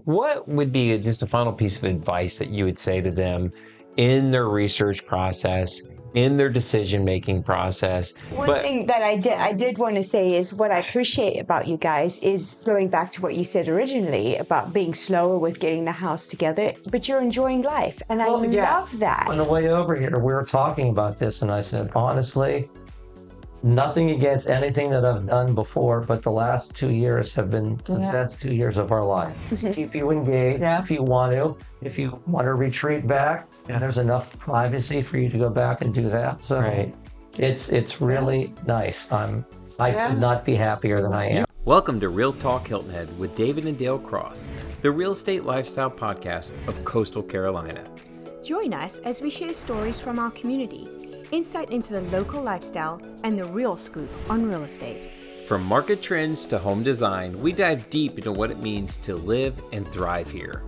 what would be just a final piece of advice that you would say to them in their research process, in their decision-making process? One thing that I did want to say is what I appreciate about you guys is going back to what you said originally about being slower with getting the house together, but you're enjoying life. And I love that. On the way over here, we were talking about this, and I said, honestly, nothing against anything that I've done before, but the last 2 years have been the best 2 years of our life. Keep you engaged if you want to retreat back, and there's enough privacy for you to go back and do that. So it's really nice. I could not be happier than I am. Welcome to Real Talk Hilton Head with David and Dale Cross, the real estate lifestyle podcast of Coastal Carolina. Join us as we share stories from our community, insight into the local lifestyle, and the real scoop on real estate. From market trends to home design, we dive deep into what it means to live and thrive here.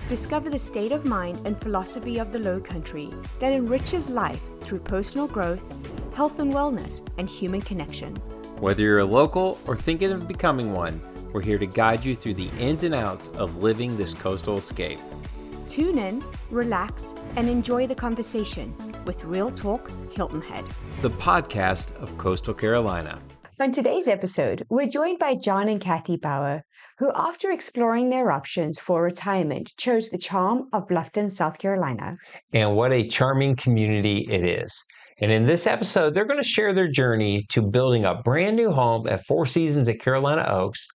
Discover the state of mind and philosophy of the Lowcountry that enriches life through personal growth, health and wellness, and human connection. Whether you're a local or thinking of becoming one, we're here to guide you through the ins and outs of living this coastal escape. Tune in, relax, and enjoy the conversation with Real Talk Hilton Head, the podcast of Coastal Carolina. On today's episode, we're joined by John and Kathy Bauer, who, after exploring their options for retirement, chose the charm of Bluffton, South Carolina. And what a charming community it is. And in this episode, they're going to share their journey to building a brand new home at Four Seasons at Carolina Oaks,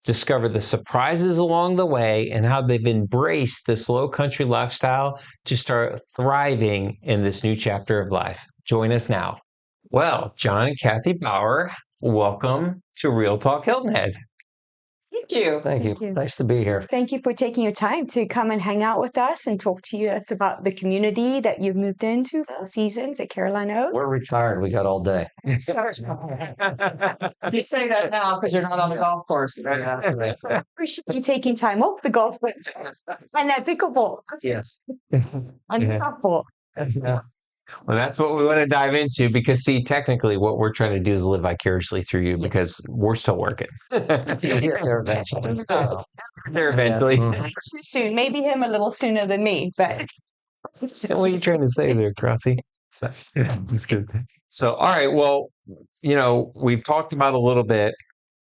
discover the surprises along the way, and how they've embraced this low country lifestyle to start thriving in this new chapter of life. Join us now. Well, John and Kathy Bauer, welcome to Real Talk Hilton Head. Thank you. Thank you. Nice to be here. Thank you for taking your time to come and hang out with us and talk to us about the community that you've moved into, Four Seasons at Carolina Oaks. We're retired. We got all day. You say that now because you're not on the golf course. Appreciate you taking time off the golf course and that pickleball. Yes. And softball. Yeah. Well, that's what we want to dive into because, see, technically what we're trying to do is live vicariously through you because we're still working. There eventually. There eventually. Too soon. Maybe him a little sooner than me, but... What are you trying to say there, Crossy? That's good. So, all right. Well, we've talked about a little bit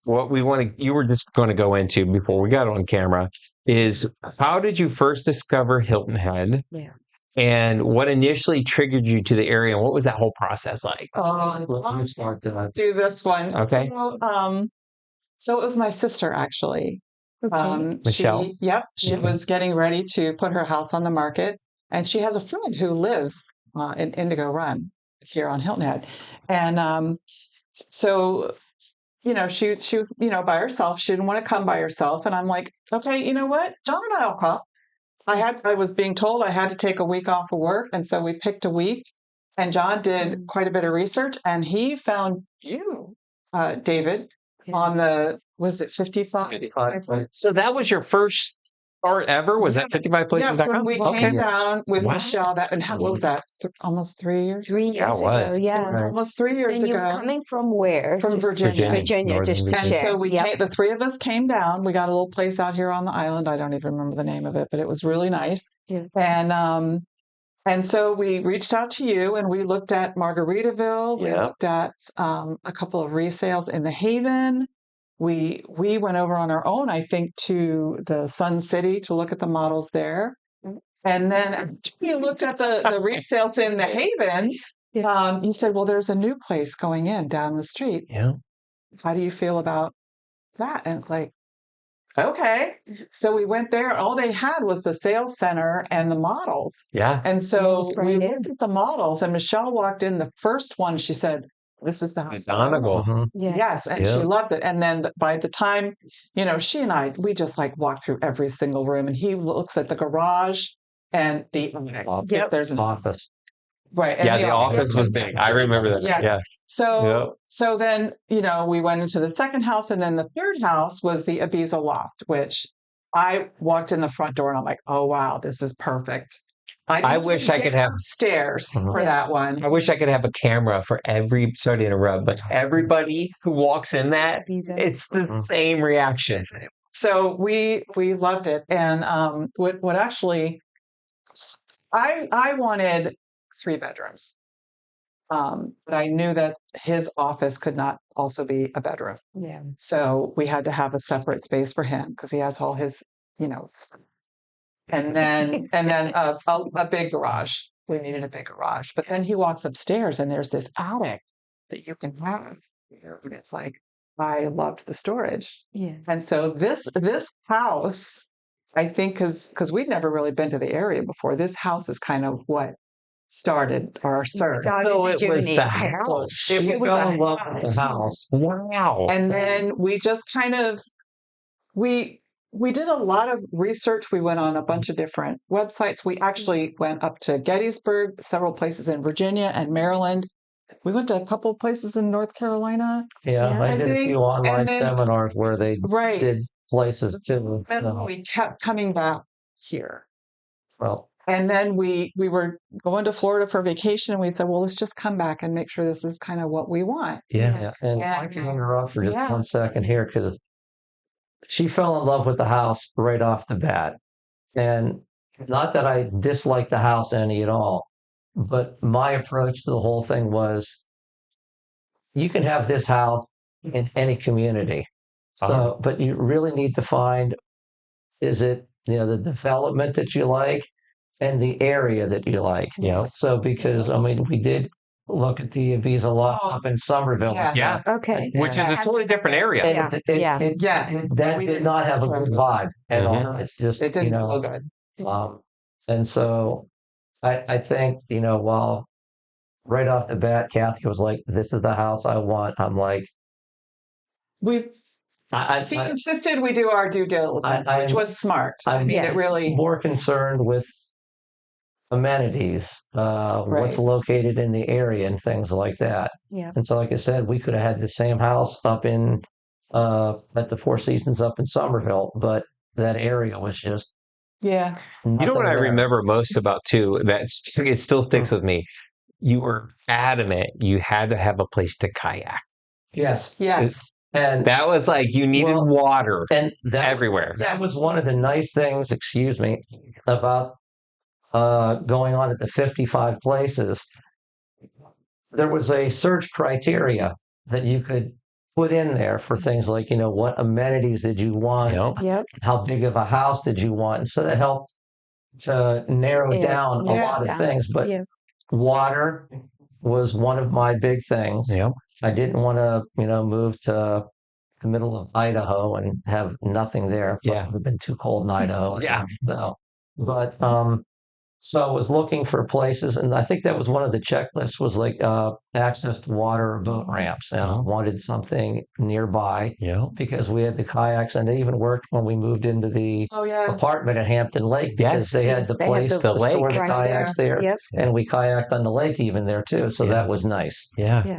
what we want to, you were just going to go into before we got on camera is how did you first discover Hilton Head? Yeah. And what initially triggered you to the area, and what was that whole process like? I'll do this one. Okay. So it was my sister, actually. Michelle? She was getting ready to put her house on the market, and she has a friend who lives in Indigo Run here on Hilton Head. And so, she was, by herself. She didn't want to come by herself. And I'm like, okay, you know what? John and I will come. I was being told I had to take a week off of work. And so we picked a week, and John did quite a bit of research, and he found you, David, on the, was it 55? 55. So that was your first start ever? Was that 55places.com? Yes, when we came down with Michelle, what was that? Almost 3 years? 3 years ago, yeah. Almost 3 years And ago. you were coming from where? From Virginia. Virginia, just to And share. so the three of us came down. We got a little place out here on the island. I don't even remember the name of it, but it was really nice. Yeah. And so we reached out to you, and we looked at Margaritaville. We looked at a couple of resales in the Haven. We went over on our own, I think, to the Sun City to look at the models there. And then we looked at the resales in the Haven. You said, well, there's a new place going in down the street. Yeah. How do you feel about that? And it's like, okay. So we went there. All they had was the sales center and the models. Yeah. And so we looked at the models, and Michelle walked in. The first one, she said, this is the house. Donegal. Yes, and she loves it. And then by the time, she and I, we just walk through every single room, and he looks at the garage and there's an office. Right. And the office was big. I remember that. Yes. Yeah. So then, we went into the second house, and then the third house was the Ibiza loft, which I walked in the front door and I'm like, oh, wow, this is perfect. I wish I could have stairs for that one. I wish I could have a camera for sorry to interrupt, but everybody who walks in that, it's the same reaction. So we loved it. And what actually, I wanted 3 bedrooms. But I knew that his office could not also be a bedroom. Yeah. So we had to have a separate space for him because he has all his, stuff. And then a big garage. We needed a big garage. But then he walks upstairs and there's this attic that you can have. And it's like, I loved the storage. Yeah. And so this house, I think, because we'd never really been to the area before, this house is kind of what started our search. So it was the house. She fell in love with the house. Wow. And then we just kind of we did a lot of research. We went on a bunch of different websites. We actually went up to Gettysburg, several places in Virginia and Maryland. We went to a couple of places in North Carolina. Yeah, I did a few online seminars where they did places too. And we kept coming back here. Well, and then we were going to Florida for vacation, and we said, well, let's just come back and make sure this is kind of what we want. Yeah. And I can interrupt for just 1 second here because she fell in love with the house right off the bat. And not that I dislike the house any at all, but my approach to the whole thing was you can have this house in any community. So, but you really need to find, is it, the development that you like and the area that you like. So, because, we did look at the Ibiza lot up in Somerville. Yeah. Okay. Which is a totally different area. That did not have a good vibe at all. It's just, it didn't feel good. And so I think, while right off the bat, Kathy was like, this is the house I want. I'm like, he insisted we do our due diligence, which was smart. It really more concerned with amenities, what's located in the area and things like that. Yeah. And so, like I said, we could have had the same house up in at the Four Seasons up in Somerville, but that area was just You know what I remember most about too, it still sticks with me. You were adamant you had to have a place to kayak. Yes. And that was like you needed water and everywhere. That was one of the nice things, about going on at the 55 places. There was a search criteria that you could put in there for things like, what amenities did you want? How big of a house did you want? And so that helped to narrow down a lot of things. But water was one of my big things. I didn't want to, move to the middle of Idaho and have nothing there. Plus it would have been too cold in Idaho. But so I was looking for places, and I think that was one of the checklists was like access to water or boat ramps. And I wanted something nearby because we had the kayaks, and it even worked when we moved into the apartment at Hampton Lake because they had the place to store the kayaks there. And we kayaked on the lake even there too. So that was nice.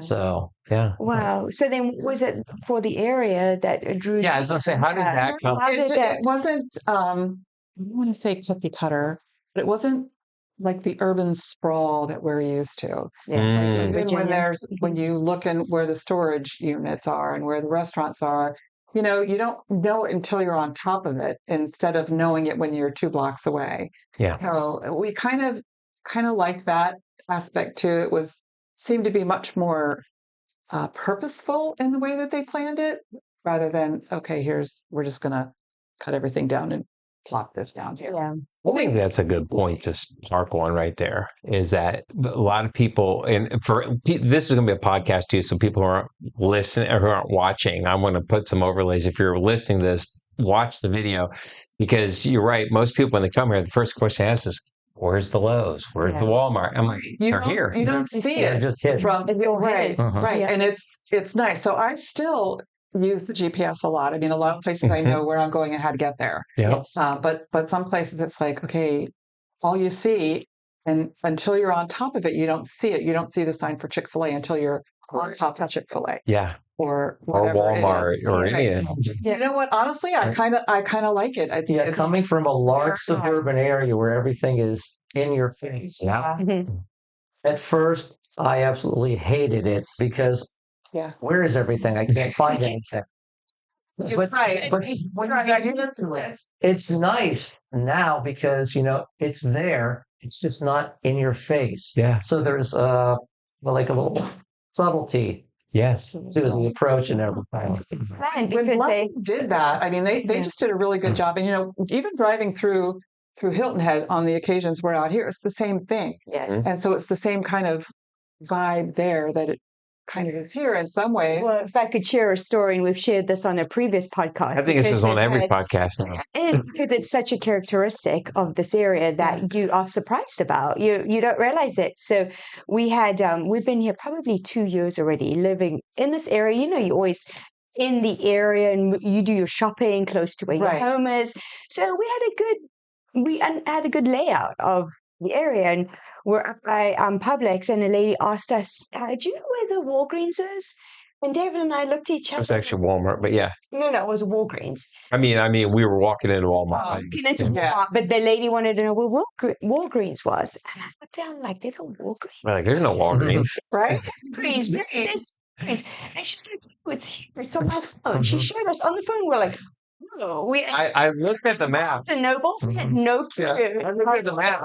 So, Wow. So then was it for the area that drew? Yeah, I was going to say, how did that come? It wasn't, I don't want to say cookie cutter, but it wasn't like the urban sprawl that we're used to. When you look in where the storage units are and where the restaurants are, you don't know it until you're on top of it instead of knowing it when you're 2 blocks away. So we kind of like that aspect too. It seemed to be much more purposeful in the way that they planned it rather than, we're just going to cut everything down and plop this down here. I think that's a good point to sparkle on right there, is that a lot of people, and this is going to be a podcast too, so people who aren't listening or who aren't watching, I'm going to put some overlays. If you're listening to this, watch the video, because you're right. Most people, when they come here, the first question they ask is, where's the Lowe's? Where's the Walmart? I'm like, they're here. You don't see it. Just hidden. Right. And it's nice. So I still use the GPS a lot. A lot of places I know where I'm going and how to get there. But some places it's like, all you see, and until you're on top of it, you don't see it. You don't see the sign for Chick-fil-A until you're on top of Chick-fil-A. Or Walmart or any. You know what? Honestly, I kind of like it. It's coming from a large suburban area where everything is in your face. At first, I absolutely hated it because where is everything? I can't find anything. But, Right. but when you get into it, it's nice now because, it's there. It's just not in your face. Yeah. So there's like a little subtlety Yes. to the approach and everything. It's fun When because they Bluffton did that, I mean, they just did a really good job. And, even driving through Hilton Head on the occasions we're out here, it's the same thing. yes. And so it's the same kind of vibe there that it kind of is here in some ways. Well, if I could share a story, and we've shared this on a previous podcast. I think this is on every because podcast now. because it's such a characteristic of this area that you are surprised about. You don't realize it. So we had we've been here probably 2 years already, living in this area. You're always in the area and you do your shopping close to where your home is. So we had a good layout of the area, and we're up by Publix, and a lady asked us, "Do you know where the Walgreens is?" And David and I looked at each It other. was actually Walmart, but yeah. No, it was Walgreens. I mean, we were walking into Walmart. Walmart, but the lady wanted to know where Walgreens was. And I looked down like, "There's a Walgreens." We're like, there's no Walgreens. Right? Walgreens, there it is. And she's like, "Oh, it's here. It's on my phone." She showed us on the phone. We're like, "Oh, I looked at the map. Barnes and Noble. We had no clue. I looked at the map.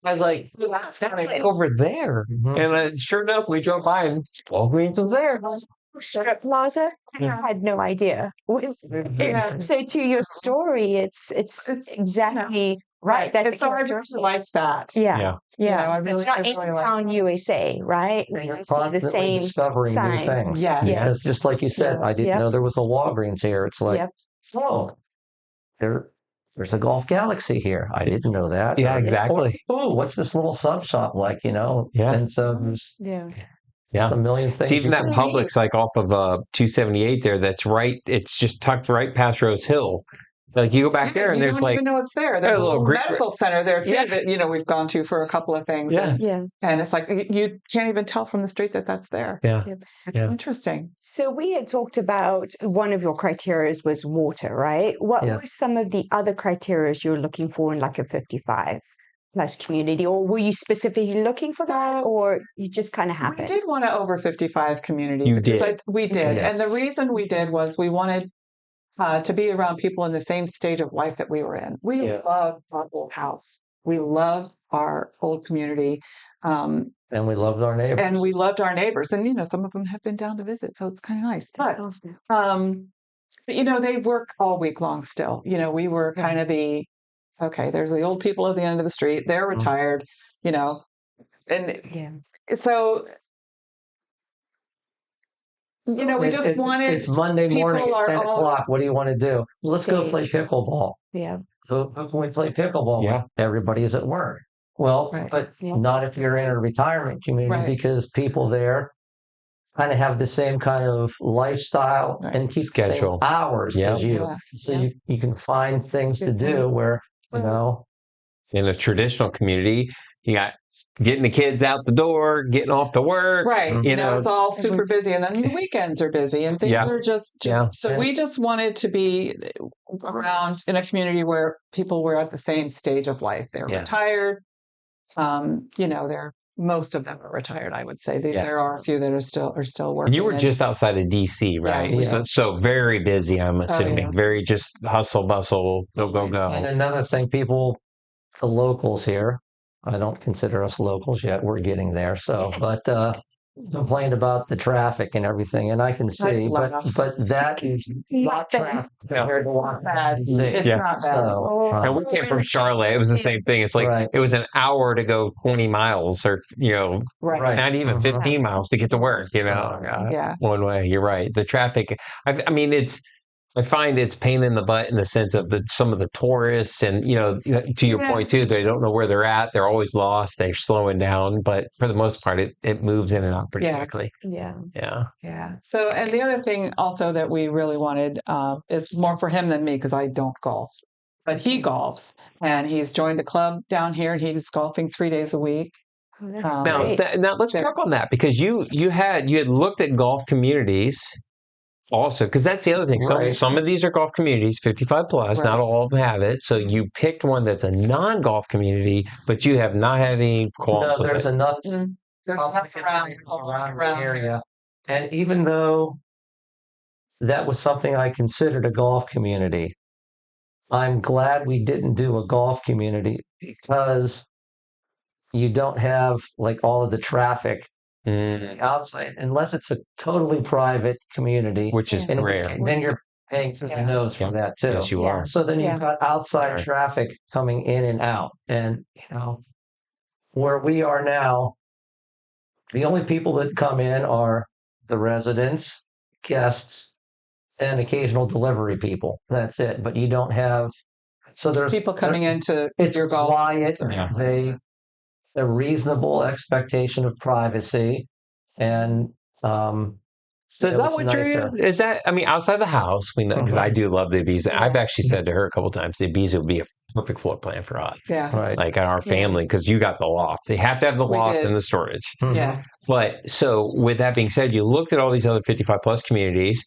I was like, that's over there. And sure enough, we drove by and Walgreens was there. Strip Plaza. I had no idea. So to your story, it's exactly right. That's And so I really like that. Yeah. I It's really, not I in really like town USA, right? You're You see the constantly same discovering new sign. things. Yeah. Because just like you said, I didn't Yep. know there was a Walgreens here. It's like, Yep. oh, there's a Golf Galaxy here. I didn't know that. Yeah, exactly. Oh, what's this little sub shop like? Yeah. And so there's Yeah. a million things. It's even that can Publix, like off of 278 there, that's right. It's just tucked right past Rose Hill. Like you go back there and you there's don't like even know it's there. There's a little medical center there too that we've gone to for a couple of things. Yeah. And it's like you can't even tell from the street that that's there. Yeah. It's interesting. So we had talked about one of your criteria was water, right? What were some of the other criteria you're looking for in like a 55 plus community, or were you specifically looking for that, or you just kind of happened? We did want an over 55 community. You did. We did. Yes. And the reason we did was we wanted to be around people in the same stage of life that we were in. We love our old house. We love our old community. and we loved our neighbors. And we loved our neighbors. And, some of them have been down to visit, so it's kind of nice. But, they work all week long still. We were kind of there's the old people at the end of the street. They're retired, and so... we just wanted. It's Monday morning at 10 o'clock. What do you want to do? Let's go play pickleball. Yeah. So how can we play pickleball? Yeah. Everybody is at work. Well, but not if you're in a retirement community because people there kind of have the same kind of lifestyle and keep the same hours as you. So you can find things to do where, in a traditional community, you got getting the kids out the door, getting off to work. Right. It's all super busy. And then the weekends are busy and things are just so we just wanted to be around in a community where people were at the same stage of life. They're retired. Most of them are retired, I would say. There are a few that are still working. And you were just outside of DC, right? Yeah. So very busy, I'm assuming. Very just hustle, bustle, go. And another thing, the locals here, I don't consider us locals yet. We're getting there. So, but complained about the traffic and everything, and I can see, but that is not traffic compared to what bad. It's not bad. And we came from Charlotte. It was the same thing. It's like it was an hour to go 20 miles, or not even 15 miles to get to work. One way. You're right. The traffic. I find it's pain in the butt in the sense of some of the tourists and, to your point too, they don't know where they're at. They're always lost. They're slowing down. But for the most part, it moves in and out pretty quickly. Yeah. So, and the other thing also that we really wanted, it's more for him than me because I don't golf. But he golfs and he's joined a club down here and he's golfing 3 days a week. Now let's talk on that because you had looked at golf communities. Also, because that's the other thing. Some of these are golf communities, 55 plus. Not all of them have it. So you picked one that's a non-golf community, but you have not had any qualms. No, there's enough around the area. And even though that was something I considered a golf community. I'm glad we didn't do a golf community because you don't have like all of the traffic outside unless it's a totally private community, which is rare. And then you're paying through the nose for that too. Yes, you are. So then you've got outside traffic coming in and out. And, where we are now, the only people that come in are the residents, guests, and occasional delivery people. That's it. But you don't have, so there's people coming into it's your golf. quiet. A reasonable expectation of privacy. And, so is that what you're, is that, I mean, outside the house, we know, because I do love the Ibiza. I've actually said to her a couple of times, the Ibiza would be a perfect floor plan for us. Yeah. Right. Like our family, because you got the loft. They have to have the loft and the storage. Yes. But so with that being said, you looked at all these other 55 plus communities.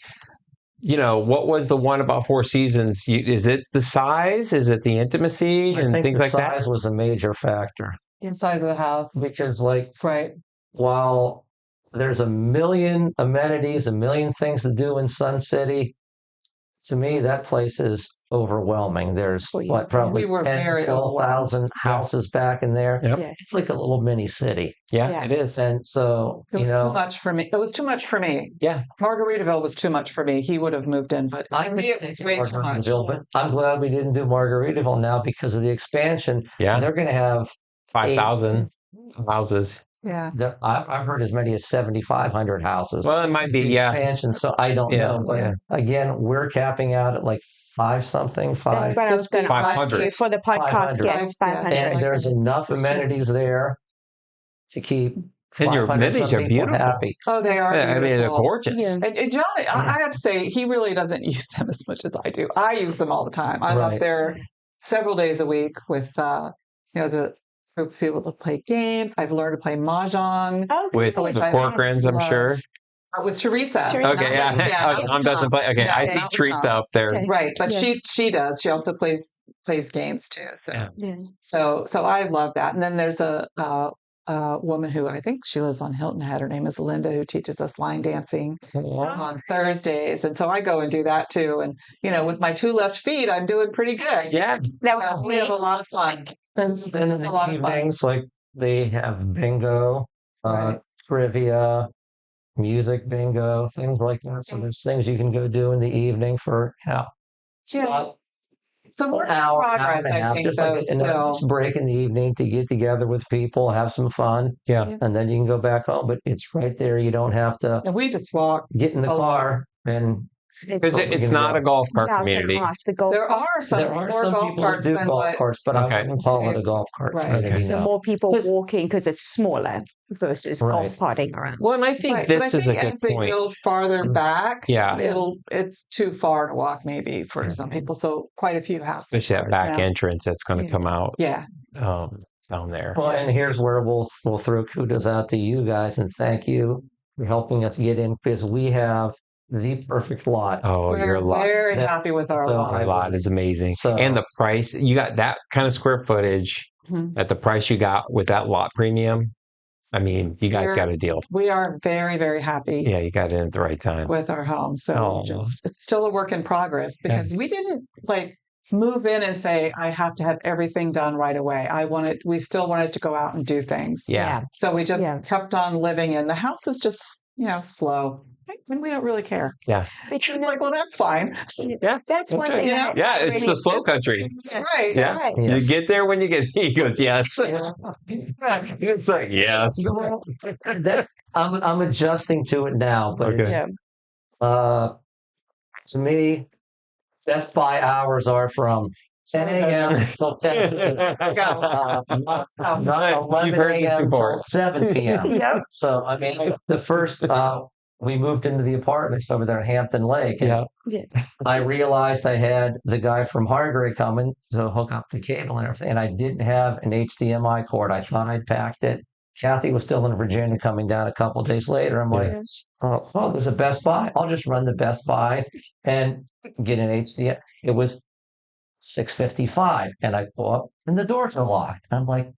What was the one about Four Seasons? Is it the size? Is it the intimacy and things like that? Size was a major factor. Inside of the house. Because right. While there's a million amenities, a million things to do in Sun City, to me, that place is overwhelming. There's probably 12,000 houses back in there. Yep. It's like a little mini city. Yeah, it is. And so, it was too much for me. It was too much for me. Yeah. Margaritaville was too much for me. He would have moved in, but for me, it was way too much. But I'm glad we didn't do Margaritaville now because of the expansion. Yeah. They're going to have 5,000 houses. Yeah. I've heard as many as 7,500 houses. Well, it might be, expansion, so I don't know. But again, we're capping out at like 500. That's what I was going to ask you for the podcast. Yes, 500. And there's enough amenities there to keep. And your amenities are beautiful. Happy. Oh, they are. I mean, they're gorgeous. Yeah. And John, I have to say, he really doesn't use them as much as I do. I use them all the time. I'm up there several days a week with, the group of people that play games. I've learned to play mahjong. With the Corcorans, I'm sure. With Teresa. Okay, Tom doesn't play. Okay, I see Teresa up there. Right, but she does. She also plays games too. So I love that. And then there's a woman who I think she lives on Hilton Head. Her name is Linda, who teaches us line dancing on Thursdays. And so I go and do that too. And, with my two left feet, I'm doing pretty good. Yeah. So we have a lot of fun. And then in the evenings, like they have bingo, trivia, music bingo, things like that. So there's things you can go do in the evening for some more hour, progress, I think, though, still. Break in the evening to get together with people, have some fun. Yeah. And then you can go back home, but it's right there. You don't have to. And we just walk. Get in the car and. Because it's not a golf cart community. There are some golf carts do golf carts, but I wouldn't call it a golf cart. Right. So more people walking because it's smaller versus golf carting around. Well, and I think this is a good as they point. build farther back, Yeah. it's too far to walk maybe for some people. So quite a few have. Especially that back entrance that's going to come out. Yeah. Down there. Well, and here's where we'll throw kudos out to you guys and thank you for helping us get in because we have the perfect lot. Oh, we're very happy with our lot. Our lot is amazing. So, and the price, you got that kind of square footage at the price you got with that lot premium. I mean, you guys got a deal. We are very, very happy. Yeah, you got it at the right time. With our home. So it's still a work in progress because we didn't move in and say, I have to have everything done right away. We still wanted to go out and do things. Yeah. So we just kept on living in. The house is just, slow. And we don't really care. Yeah. It's like, well, that's fine. Yeah. That's one thing. Yeah, it's the slow country. Right. Yeah. Right. You get there when you get, he goes, yes. It's like, yes. I'm adjusting to it now, but to me, Best Buy hours are from 10 a.m. till 10 p.m. Not 11 a.m. till 7 p.m. So, I mean, the first, we moved into the apartments over there in Hampton Lake. And I realized I had the guy from Hargray coming to hook up the cable and everything, and I didn't have an HDMI cord. I thought I'd packed it. Kathy was still in Virginia coming down a couple of days later. I'm like, oh, there's a Best Buy. I'll just run the Best Buy and get an HDMI. It was $6.55, and I pull up, and the doors are locked. I'm like,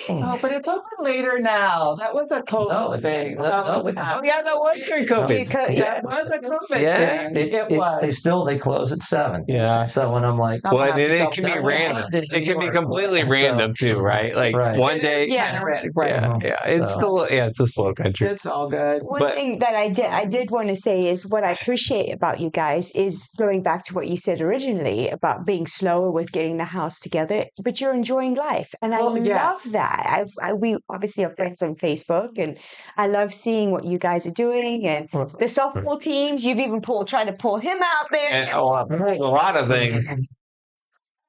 Oh, but it's open later now. That was a COVID thing. no, Oh, yeah, that was during COVID. That was a COVID Yeah. thing. It was. they close at 7. Yeah. So when I'm like, I'm Well, gonna and have to it can be double check. random. Did It can be yours. completely So- random too, right? Like Right. one day. Yeah, right. Yeah. It's So- it's a slow country. It's all good. One But- thing that I did want to say is what I appreciate about you guys is going back to what you said originally about being slower with getting the house together, but you're enjoying life, and I Well, love yes. that. We obviously are friends on Facebook, and I love seeing what you guys are doing and the softball teams. You've even tried to pull him out there. And, I've heard a lot of things.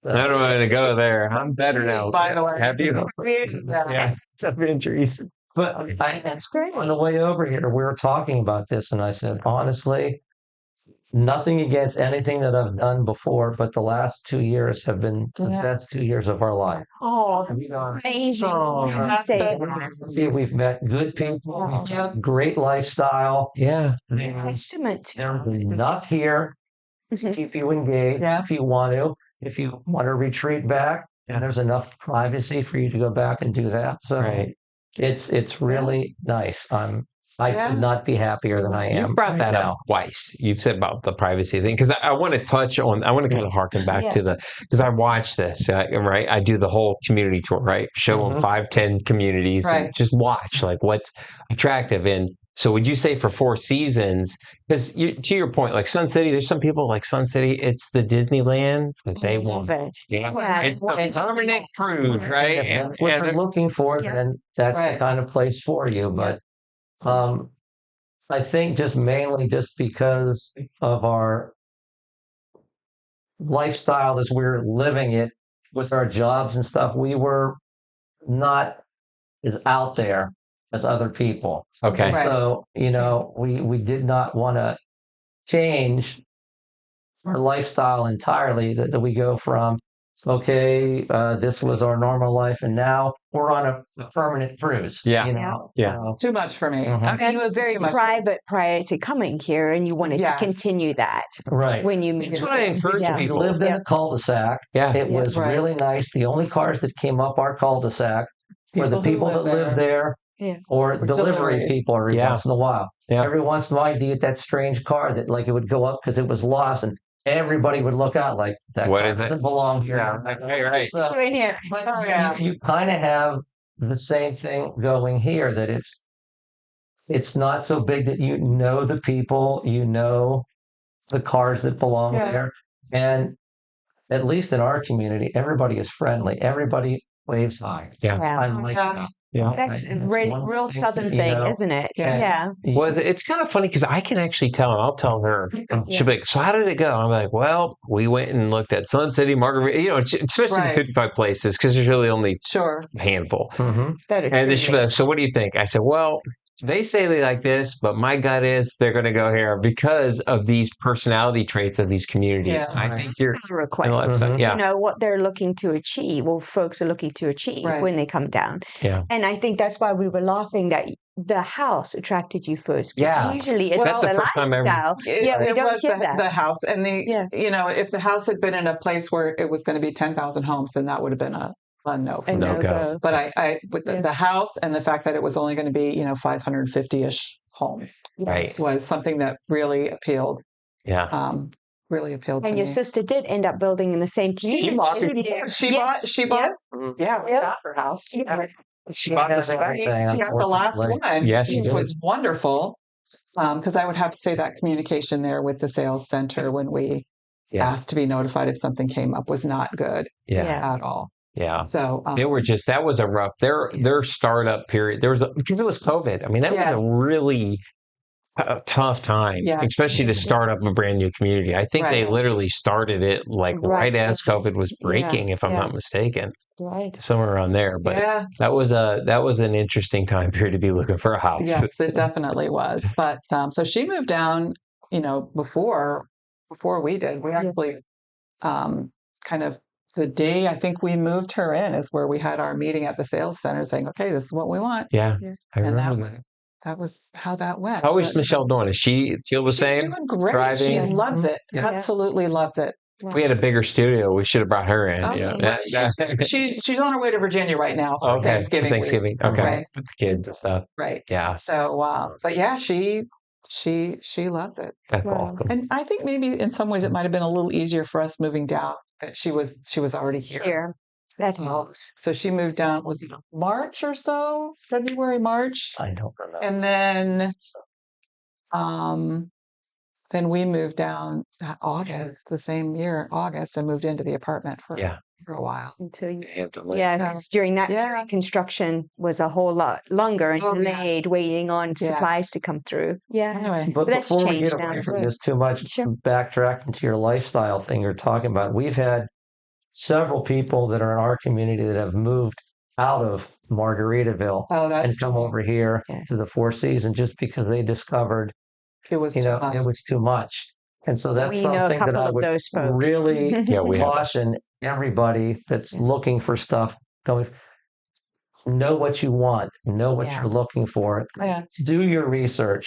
I don't want to go there. I'm better now. By the way. Have you? Yeah. Some injuries. But it's great. On the way over here, we were talking about this, and I said, honestly, nothing against anything that I've done before, but the last 2 years have been the best 2 years of our life. Oh, are amazing! so to say that. See, we've met good people, we've got great lifestyle. Yeah. Testament. There's enough here to keep you engaged if you want to. If you want to retreat back, and there's enough privacy for you to go back and do that. So Right. it's really nice. I could not be happier than I am. You brought that now. up twice. You've said about the privacy thing because I want to I want to kind of harken back to because I watch this, right? I do the whole community tour, right? Show them 5-10 communities, and Right. just watch like what's attractive. And so, would you say for Four Seasons? Because to your point, like Sun City, there's some people like Sun City. It's the Disneyland that they want. Love it. Yeah, it's the permanent cruise, right? If And, that's what you're looking for, then that's the kind of place for you. But I think just mainly just because of our lifestyle as we're living it with our jobs and stuff, we were not as out there as other people. okay, Right. So, we did not want to change our lifestyle entirely, that we go from, okay, this was our normal life, and now we're on a permanent cruise. Yeah. Yeah. Too much for me. And you were very Too much. private prior to coming here, and you wanted to Yes. continue that Right. when you moved. That's what I encourage Yeah. We people. lived in a cul-de-sac. Yeah. It was Right. really nice. The only cars that came up our cul-de-sac were the People who people that live live there Yeah. or delivery deliveries. people every Yeah. once in a while. Yeah. Every once in a while, you'd get that strange car that like it would go up because it was lost, and everybody would look out like that What car is it? doesn't belong here. Right. So, So in here. but Oh, yeah. you kind of have the same thing going here, that it's not so big that you know the people, the cars that belong Yeah. there. And at least in our community, everybody is friendly. Everybody waves hi. Yeah. Wow. I like Yeah. that. Yeah. That's a one of the real things southern that, thing, isn't it? Yeah. Yeah. Well, it's kind of funny because I can actually tell, and I'll tell her. She'll be like, "So how did it go?" I'm like, "Well, we went and looked at Sun City, Margarita, especially Right. the 55 places because there's really only Sure. a handful." Mhm. That is And then she'll be true. like, "So what do you think?" I said, "Well, they say they like this, but my gut is they're going to go here because of these personality traits of these communities." Yeah. I think you're Request. yeah, You know what they're looking to achieve, or folks are looking to achieve Right. when they come down. yeah. And I think that's why we were laughing that the house attracted you first. 'Cause Yeah. usually it's Well, That's the first time I ever- lifestyle. It, Yeah, we it don't was hear that. the house, and Yeah. if the house had been in a place where it was going to be 10,000 homes, then that would have been a no for A me. No go. no-go. But with the house and the fact that it was only going to be 550-ish homes Right. was something that really appealed. Yeah. Really appealed to And your me. sister did end up building in the same community. bought She it. did. She Yes. bought. Yep. Yeah, we Yep. got her house. Yeah. She bought the spec. everything, She got the last unfortunately. one, Yes, she which did. was wonderful. Because I would have to say that communication there with the sales center when we Yeah. asked to be notified if something came up was not good Yeah. Yeah. at all. Yeah. So They were that was a rough, their startup period. Because it was COVID. I mean, that Yeah. was a really tough time, Yes. especially to start up a brand new community. I think they Right. literally started it like right as COVID was breaking, if I'm Yeah. not mistaken, Right. somewhere around there. But yeah, that was an interesting time period to be looking for a house. yes, it definitely was. But so she moved down, before we did. We actually kind of the day I think we moved her in is where we had our meeting at the sales center saying, okay, this is what we want. Yeah, Yeah. I And remember that. that was how that went. How is But Michelle doing? Is she feel the she's same? doing great. She Thriving? loves it. Yeah. Absolutely loves it. If we had a bigger studio, we should have brought her in. She's on her way to Virginia right now for Thanksgiving week. Okay. Right. With the kids and stuff. Right. Yeah. So, but yeah, she loves it. That's awesome. And I think maybe in some ways it might have been a little easier for us moving down that she was already here. That helps. So she moved down, was it March or so? February, March? I don't remember. And then we moved down August, the same year, August, and moved into the apartment for a while. Until because during that period, construction was a whole lot longer and delayed, waiting on supplies to come through. Yeah. Anyway, but that's before we changed get away now. from this too much, backtracking to your lifestyle thing you're talking about, we've had several people that are in our community that have moved out of Margaritaville and come over here to the Four Seasons just because they discovered it was it was too much. And so that's something that I would really caution everybody that's looking for stuff. Know what you want, know what you're looking for. Do your research,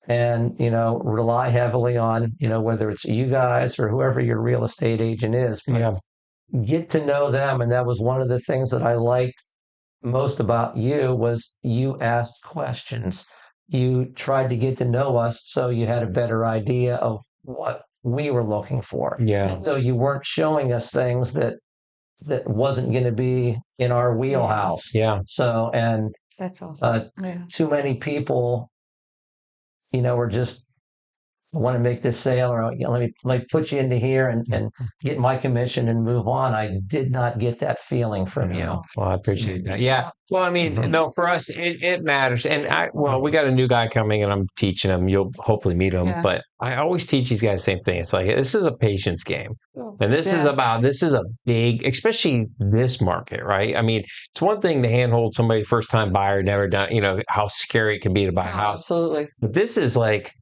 and rely heavily on whether it's you guys or whoever your real estate agent is. Get to know them, and that was one of the things that I liked most about you was you asked questions. You tried to get to know us, so you had a better idea of what we were looking for. Yeah. So you weren't showing us things that wasn't going to be in our wheelhouse. Yeah. So, and that's awesome. Too many people, were just want to make this sale, or let me put you into here and get my commission and move on. I did not get that feeling from you. Well, I appreciate that. Yeah. Well, I mean, no, for us, it matters. And we got a new guy coming and I'm teaching him. You'll hopefully meet him. Yeah. But I always teach these guys the same thing. It's like, this is a patience game. And this is a big, especially this market, right? I mean, it's one thing to handhold somebody, first time buyer, never done, how scary it can be to buy a house. Absolutely. But this is like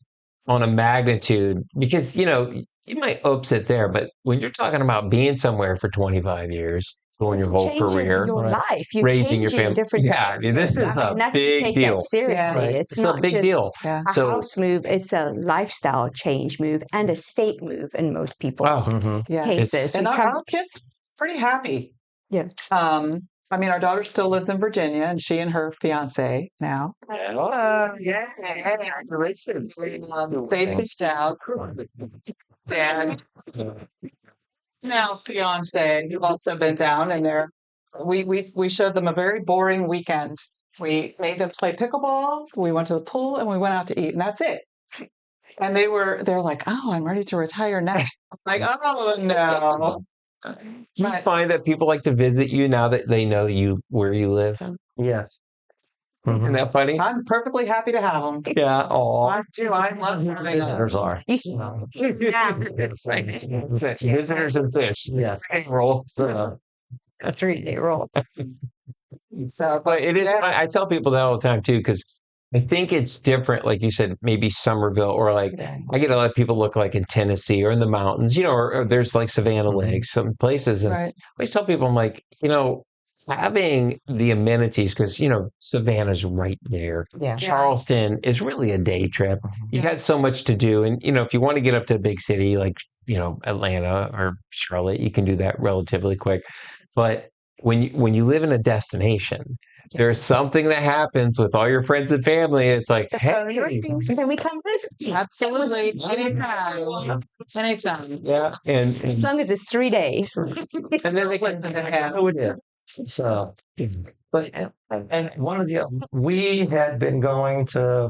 on a magnitude, because, you might upset there, but when you're talking about being somewhere for 25 years, going your whole career, your life, you're raising your family. Different this is a big deal. Seriously, it's not a big just deal. A house move; it's a lifestyle change move and a state move in most people's cases. And our kids pretty happy. Yeah. I mean, our daughter still lives in Virginia, and she and her fiance now. They pitched out. Dad, now fiance, who've also been down, and we showed them a very boring weekend. We made them play pickleball. We went to the pool, and we went out to eat, and that's it. And they're like, "Oh, I'm ready to retire now." I'm like, "Oh no." Do you find that people like to visit you now that they know where you live? Yes. Isn't that funny? I'm perfectly happy to have them. Yeah. Oh, I do. I love having visitors are. Visitors and fish. Yeah. Roll. A 3-day roll. So, but it is. I tell people that all the time too, because I think it's different, like you said, maybe Somerville, or like I get a lot of people look like in Tennessee or in the mountains, or there's like Savannah Lakes, some places. And I always tell people, I'm like, having the amenities, because, Savannah's right there. Yeah. Charleston is really a day trip. You got so much to do. And, if you want to get up to a big city like, Atlanta or Charlotte, you can do that relatively quick. But when you live in a destination, there's something that happens with all your friends and family. It's like, hey, can we come visit? Absolutely. Anytime. Yeah. And as long as it's 3 days. And then they can So, but and one of we had been going to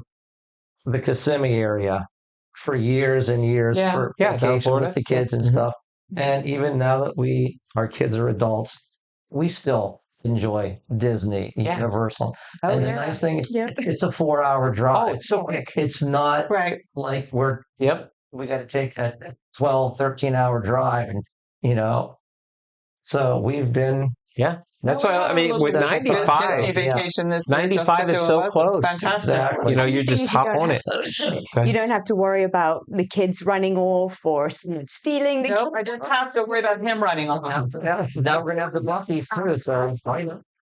the Kissimmee area for years and years for vacation with the kids and stuff. And even now that our kids are adults, we still enjoy Disney, Universal. And the nice thing is, it's a 4-hour drive. Oh, it's so quick. It's not like we got to take a 12, 13-hour drive. And, so we've been... Yeah. That's why, I mean, with 95, Disney vacation this 95 is so close. Fantastic. Exactly. You just hop on it. You don't have to worry about the kids running off or stealing. Nope, I didn't have to worry about him running off. Yeah. Now we're going to have the Buffys too. So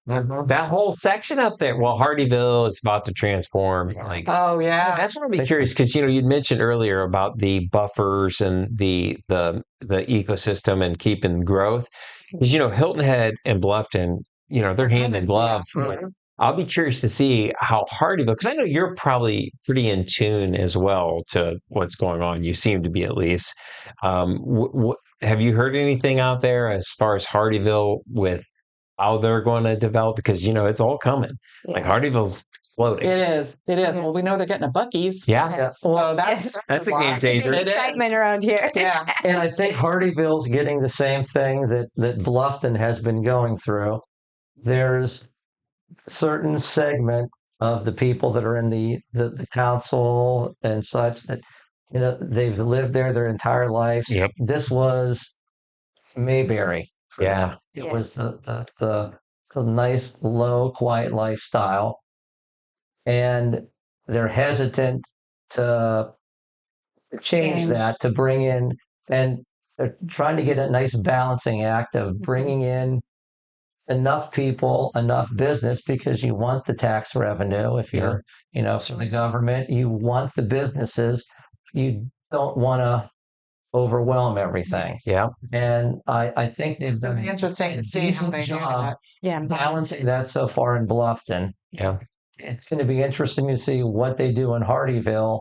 That whole section up there. Well, Hardyville is about to transform. Like, Oh yeah. that's what I'd be curious because you'd mentioned earlier about the buffers and the ecosystem and keeping growth. Because Hilton Head and Bluffton, they're hand in glove. I'll be curious to see how Hardyville, because I know you're probably pretty in tune as well to what's going on. You seem to be at least. Have you heard anything out there as far as Hardyville with how they're going to develop? Because it's all coming. Yeah. Like Hardyville's exploding. It is. Well, we know they're getting a Buc-ee's. Yeah. So that's a game changer. Excitement around here. Yeah. And I think Hardyville's getting the same thing that Bluffton has been going through. There's a certain segment of the people that are in the council and such that they've lived there their entire lives. Yep. This was Mayberry. Yeah. It was the nice, low, quiet lifestyle. And they're hesitant to change that, to bring in, and they're trying to get a nice balancing act of bringing in enough people, enough business, because you want the tax revenue. If you're, from the government, you want the businesses. You don't want to overwhelm everything. Yeah. And I think they've done It'll be interesting to see how they do that. Yeah. balancing that so far in Bluffton. Yeah. It's going to be interesting to see what they do in Hardyville,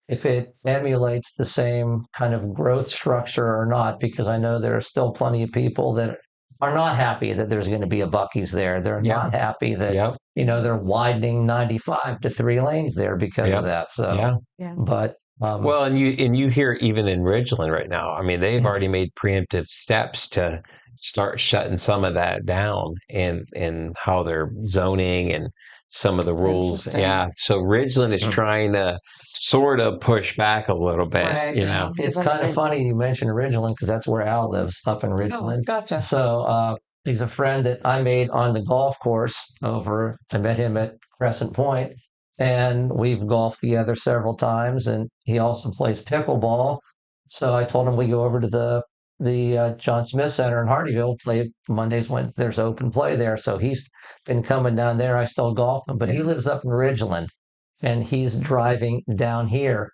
if it emulates the same kind of growth structure or not, because I know there are still plenty of people that are not happy that there's going to be a Buc-ee's there. They're not happy that, they're widening 95 to 3 lanes there because of that. So, but well, and you hear even in Ridgeland right now. I mean, they've already made preemptive steps to start shutting some of that down and how they're zoning and some of the rules. Yeah. So Ridgeland is trying to sort of push back a little bit. Right. It's kind of funny you mentioned Ridgeland because that's where Al lives, up in Ridgeland. Oh, gotcha. So he's a friend that I made on the golf course I met him at Crescent Point. And we've golfed together several times, and he also plays pickleball. So I told him we go over to the John Smith Center in Hardyville, play Mondays when there's open play there. So he's been coming down there. I still golf him, but he lives up in Ridgeland, and he's driving down here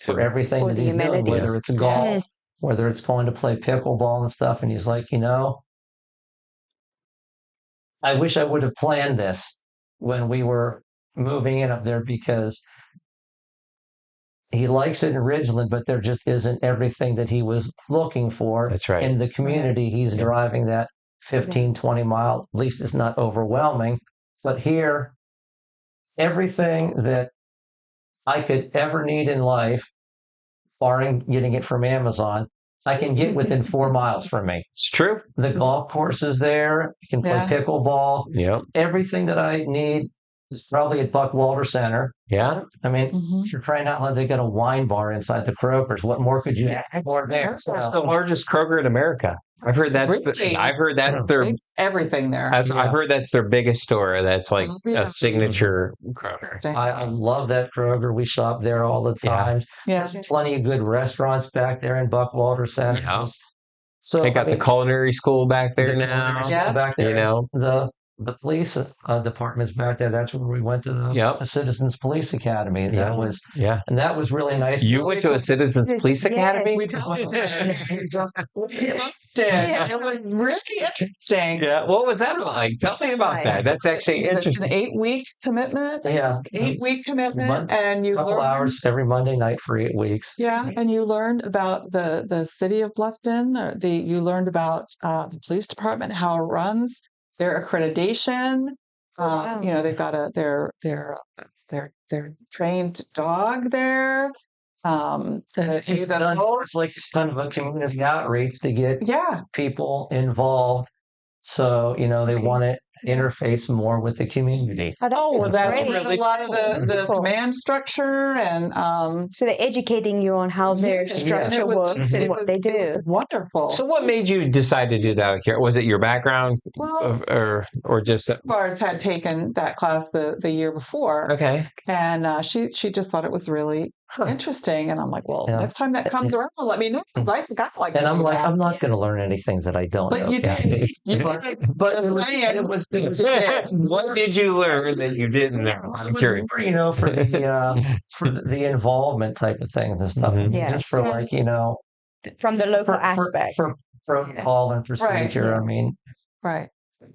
for everything that he's doing, whether it's golf, whether it's going to play pickleball and stuff. And he's like, I wish I would have planned this when we were moving in up there, because he likes it in Ridgeland, but there just isn't everything that he was looking for. That's right. In the community. He's driving that 15, 20 mile, at least it's not overwhelming. But here, everything that I could ever need in life, barring getting it from Amazon, I can get within 4 miles from me. It's true. The golf course is there. You can play pickleball. Yep. Everything that I need is probably at Buckwalter Center. Yeah. I mean, if you're crying out loud, they got a wine bar inside the Kroger's. What more could you add more there? It's the largest Kroger in America. I've heard that. Really? I've heard that's their Everything there. I've heard that's their biggest store. That's like a signature Kroger. I love that Kroger. We shop there all the time. Yeah. There's plenty of good restaurants back there in Buckwalter Center. Yeah. So They got the culinary school back there now. Yeah. back there. You know. The police department's back there. That's where we went to the Citizens Police Academy. And that was really nice. You went to a Citizens Police Academy? We totally did. It was really interesting. Yeah. What was that like? Tell me about that. That's actually It's interesting. an 8-week commitment. Yeah. 8-week commitment. And you couple learn hours every Monday night for 8 weeks. Yeah, and you learned about the city of Bluffton. You learned about the police department, how it runs, their accreditation. They've got their trained dog there. It's like kind of a community outreach to get people involved. So they want to interface more with the community. That's really a lot of the command structure, and so they're educating you on how their structure works and what they do. Wonderful. So, what made you decide to do that? Was it your background, or just? Bars had taken that class the year before. Okay. And she just thought it was really interesting. And I'm like, well, Yeah. next time that comes around, let me know. 'Cause I forgot like And to I'm do like, that. I'm not going to learn anything that I don't But know. you did. You But, did. but Just saying. it was What did you learn that you didn't know? I'm curious. for, for the involvement type of things and stuff. Mhm. Yes. Just for like, From the local for, aspect. for protocol and procedure. yeah. I mean, Right.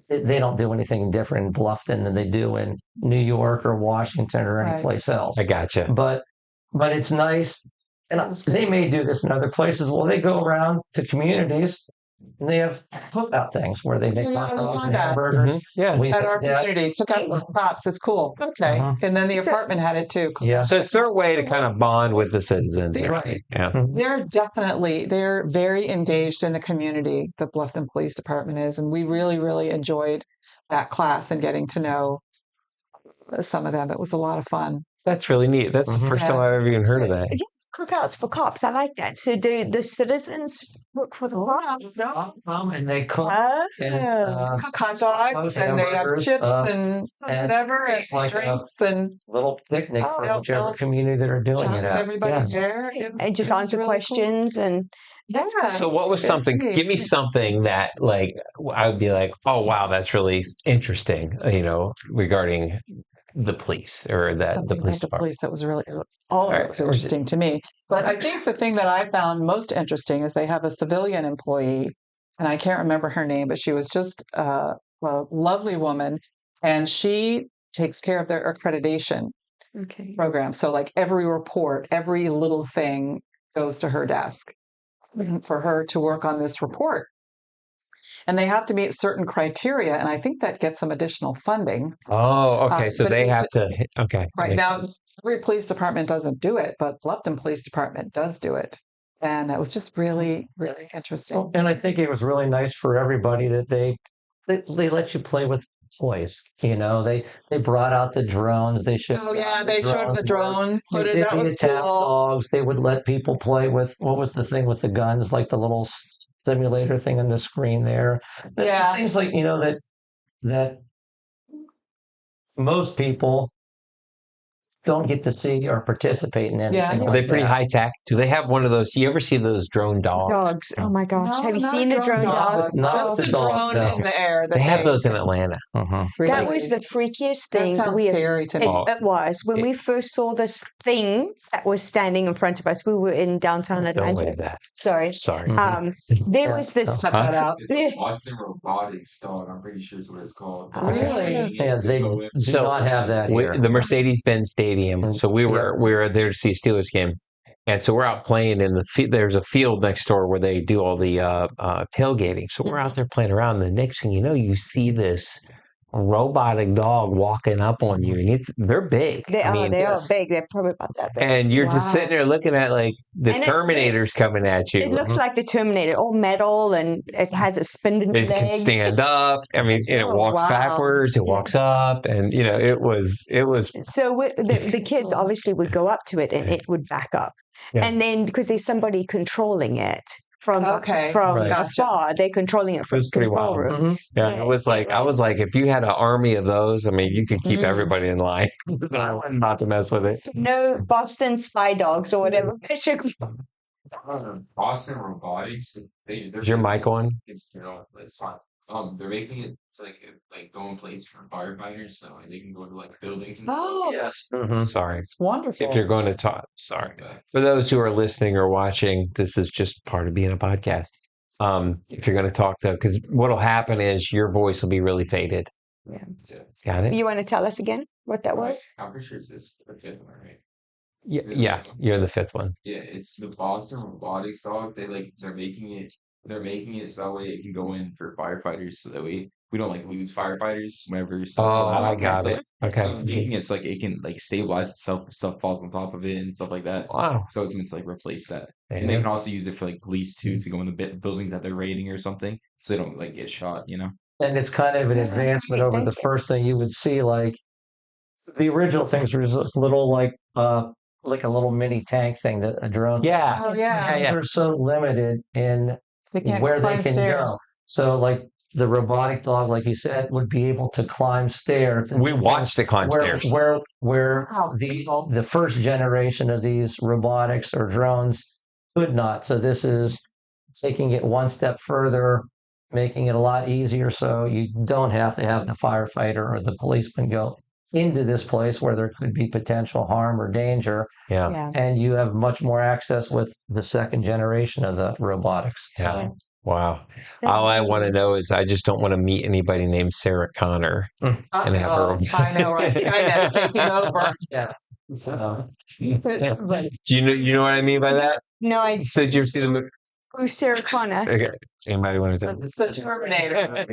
they don't do anything different in Bluffton than they do in New York or Washington or Right. anyplace else. I gotcha. But it's nice. And they may do this in other places. Well, they go around to communities and they have cookout things where they make hot dogs and hamburgers. Mhm. Yeah. We At our that. community, took out the props. It's cool. Okay. And then the apartment had it too. Yeah. So it's their way to kind of bond with the citizens. Right. Yeah. They're very engaged in the community, the Bluffton Police Department is. And we really, really enjoyed that class and getting to know some of them. It was a lot of fun. That's really neat. That's the first time I've ever even heard of that. Yeah, cookouts for cops. I like that. So do the citizens work for the cops? And they cook. And, Cook hot dogs and they have hamburgers, chips and whatever and like drinks and little picnic for they'll whichever community that are doing chat it with at. everybody Yeah. there. And just It was answer really questions and that's cool. So what was something, give me something that like, I would be like, oh, wow, that's really interesting, regarding the police or the Something police about the department. police that was really all of it was interesting to me. But I think the thing that I found most interesting is they have a civilian employee, and I can't remember her name, but she was just a lovely woman, and she takes care of their accreditation program. So like every report, every little thing goes to her desk for her to work on this report. And they have to meet certain criteria, and I think that gets some additional funding. Oh, okay. So but they it was have to, okay. Right Makes now, sense. every police department doesn't do it, but Bluffton Police Department does do it. And that was just really, really interesting. And I think it was really nice for everybody that they let you play with toys. They brought out the drones. They showed. Oh yeah, they showed the drone footage. They That was attack cool. dogs. They would let people play with what was the thing with the guns, like the little simulator thing on the screen there. Yeah. Things like that most people don't get to see or participate in anything. Yeah. Are like they pretty that. high tech? Do they have one of those? Do you ever see those drone dogs? dogs. Oh my gosh. No, Have you not seen a the drone dog? Not Just the the dog, drone no. in the air. They have those in Atlanta. Really? That was the freakiest That thing. sounds scary to me. It was. When we first saw this thing that was standing in front of us, we were in downtown Don't Atlanta. wave that. Sorry. Sorry. There was this. Cut that out. Yeah. Boston Robotics dog, I'm pretty sure is what it's called. Really? Yeah, they do not have that here. The Mercedes-Benz Stadium. So we were there to see a Steelers game. And so we're out playing in the field. There's a field next door where they do all the tailgating. So we're out there playing around. And the next thing you know, you see this robotic dog walking up on you. And they're big. They are yes. big. They're probably about that big. And you're just sitting there looking at like the And Terminator's coming at you. It looks like the Terminator, all metal, and it has a spindly It can legs. stand up. I mean, and it walks backwards. It walks up, and it was. So the kids obviously would go up to it, and it would back up, and then because there's somebody controlling it from afar, they're controlling it from the control room. Mm-hmm. Yeah, it was like I was like, if you had an army of those, I mean, you could keep everybody in line. I'm not to mess with it. So no Boston spy dogs or whatever. Boston Robotics. Is your mic on? It's fine. They're making it like go in place for firefighters, so they can go to like buildings and stuff. Yes. Sorry. It's wonderful. If you're going to talk, sorry. For those who are listening or watching, this is just part of being a podcast. If you're going to talk though, because what'll happen is your voice will be really faded. Yeah. Got it? You want to tell us again what that was? I'm pretty sure it's the fifth one, right? Yeah, you're the fifth one. Yeah, it's the Boston Robotics dog. They're making it so that way it can go in for firefighters, so that way we don't like lose firefighters whenever I got it. Okay. So making it so like it can like stabilize itself if stuff falls on top of it and stuff like that. Wow. So it's meant to like replace that. And they can also use it for like police too, to go in the building that they're raiding or something, so they don't like get shot, And it's kind of an advancement over the first thing you would see. Like the original things were just little like a little mini tank thing that a drone. Yeah. Oh yeah. They're so limited in They can't where they climb can stairs. go. So like the robotic dog, like you said, would be able to climb stairs. We watched it climb where, stairs. Where Wow. the first generation of these robotics or drones could not. So this is taking it one step further, making it a lot easier so you don't have to have the firefighter or the policeman go into this place where there could be potential harm or danger. Yeah. Yeah. And you have much more access with the second generation of the robotics. Yeah. So, Wow. That's All I really want to know is I just don't want to meet anybody named Sarah Connor and have her. I know, right? Skynet's taking over. yeah. So, Right. Do you know what I mean by that? No, I So did you see the movie? who's Sarah Connor? Okay. Anybody want to tell? It's the Terminator.